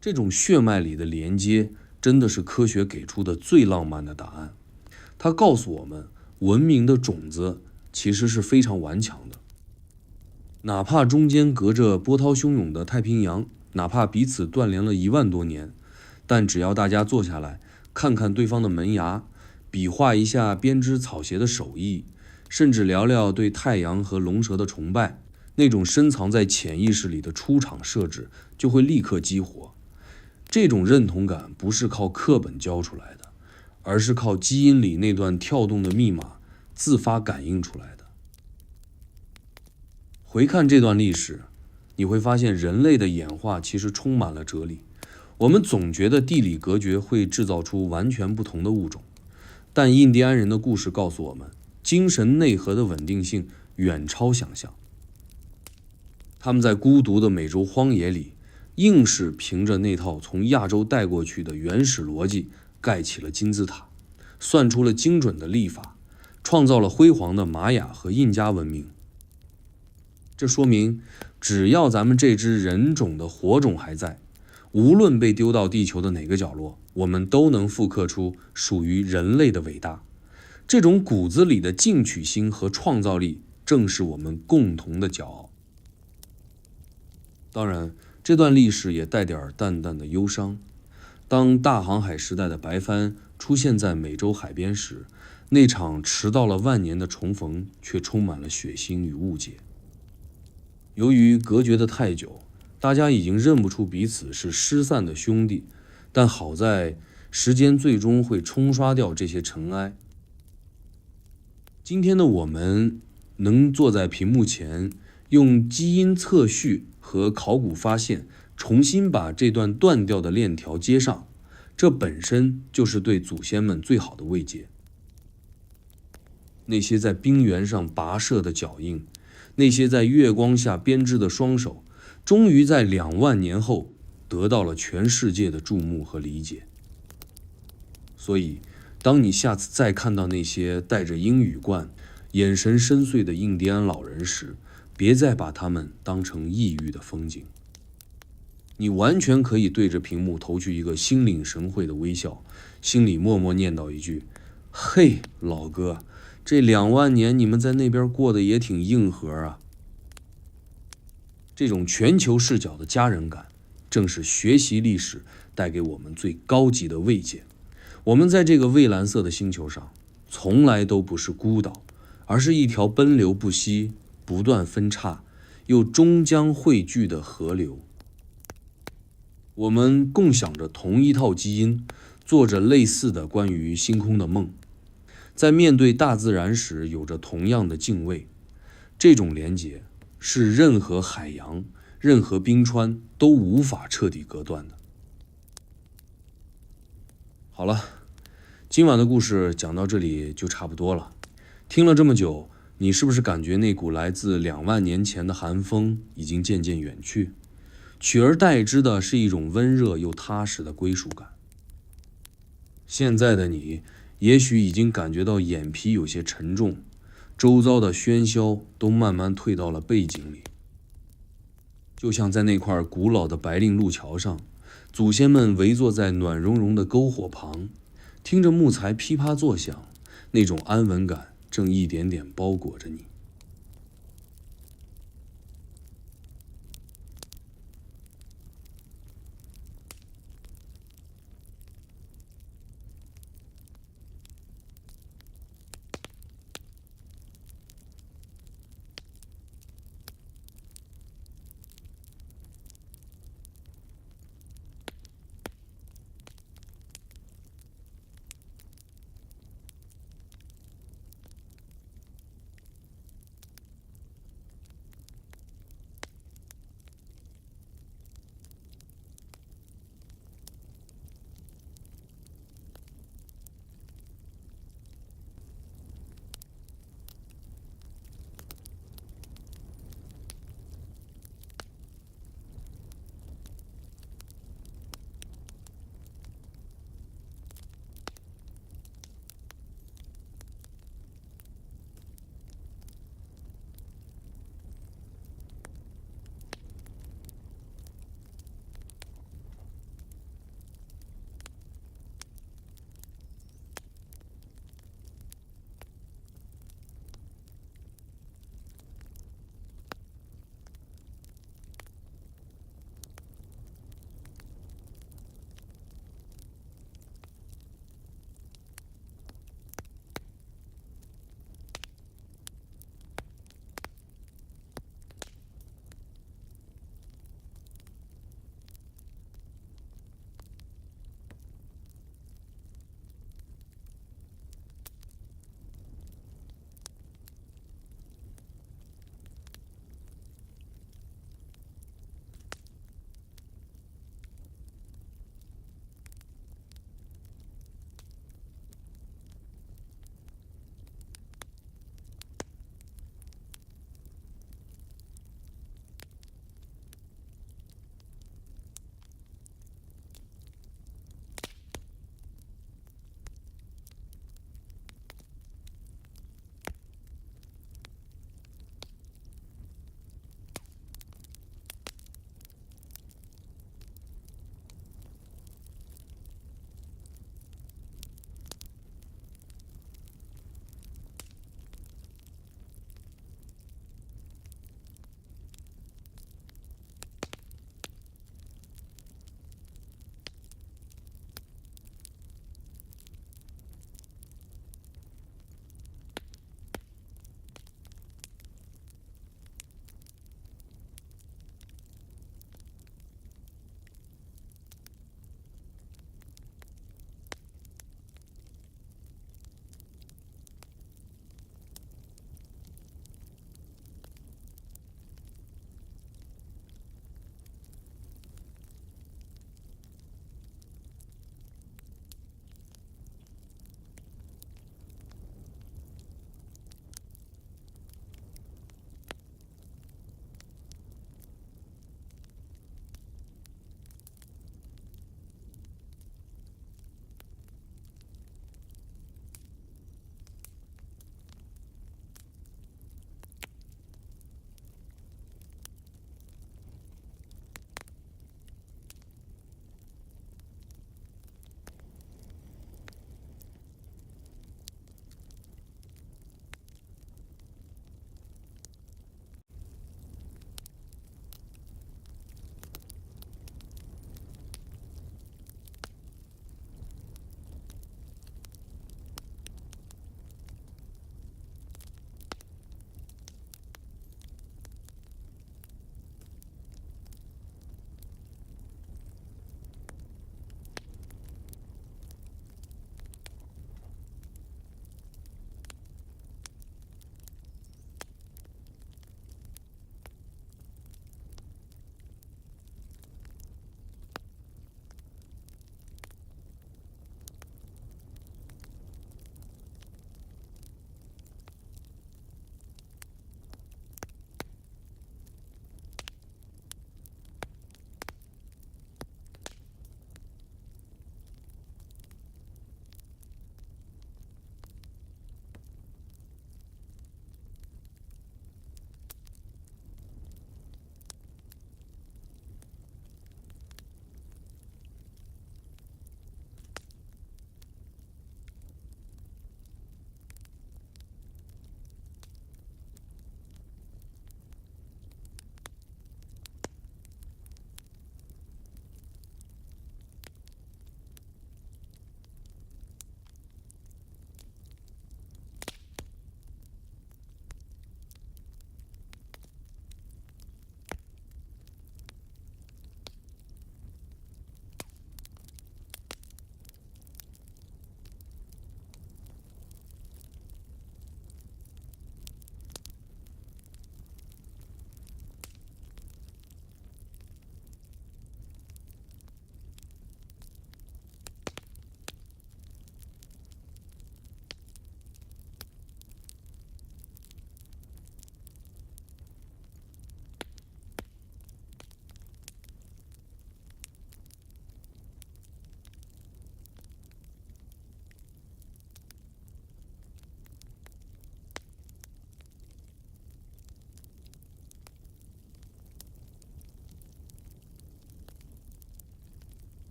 这种血脉里的连接，真的是科学给出的最浪漫的答案。它告诉我们，文明的种子其实是非常顽强的。哪怕中间隔着波涛汹涌的太平洋，哪怕彼此断联了1万多年，但只要大家坐下来，看看对方的门牙，比划一下编织草鞋的手艺，甚至聊聊对太阳和龙蛇的崇拜，那种深藏在潜意识里的出厂设置就会立刻激活。这种认同感不是靠课本教出来的，而是靠基因里那段跳动的密码自发感应出来的。回看这段历史，你会发现人类的演化其实充满了哲理。我们总觉得地理隔绝会制造出完全不同的物种，但印第安人的故事告诉我们，精神内核的稳定性远超想象。他们在孤独的美洲荒野里，硬是凭着那套从亚洲带过去的原始逻辑盖起了金字塔，算出了精准的历法，创造了辉煌的玛雅和印加文明。这说明，只要咱们这支人种的火种还在，无论被丢到地球的哪个角落，我们都能复刻出属于人类的伟大。这种骨子里的进取心和创造力，正是我们共同的骄傲。当然，这段历史也带点淡淡的忧伤。当大航海时代的白帆出现在美洲海边时，那场迟到了万年的重逢却充满了血腥与误解。由于隔绝得太久，大家已经认不出彼此是失散的兄弟，但好在时间最终会冲刷掉这些尘埃。今天的我们能坐在屏幕前，用基因测序和考古发现重新把这段断掉的链条接上，这本身就是对祖先们最好的慰藉。那些在冰原上跋涉的脚印，那些在月光下编织的双手，终于在2万年后得到了全世界的注目和理解。所以，当你下次再看到那些戴着鹰羽冠、眼神深邃的印第安老人时，别再把他们当成异域的风景。你完全可以对着屏幕投去一个心领神会的微笑，心里默默念叨一句：嘿，老哥，这2万年你们在那边过得也挺硬核啊。这种全球视角的家人感，正是学习历史带给我们最高级的慰藉。我们在这个蔚蓝色的星球上，从来都不是孤岛，而是一条奔流不息、不断分叉又终将汇聚的河流。我们共享着同一套基因，做着类似的关于星空的梦，在面对大自然时有着同样的敬畏。这种连结是任何海洋、任何冰川都无法彻底隔断的。好了，今晚的故事讲到这里就差不多了。听了这么久，你是不是感觉那股来自2万年前的寒风已经渐渐远去，取而代之的是一种温热又踏实的归属感？现在的你也许已经感觉到眼皮有些沉重，周遭的喧嚣都慢慢退到了背景里。就像在那块古老的白令路桥上，祖先们围坐在暖融融的篝火旁，听着木材噼啪作响，那种安稳感正一点点包裹着你。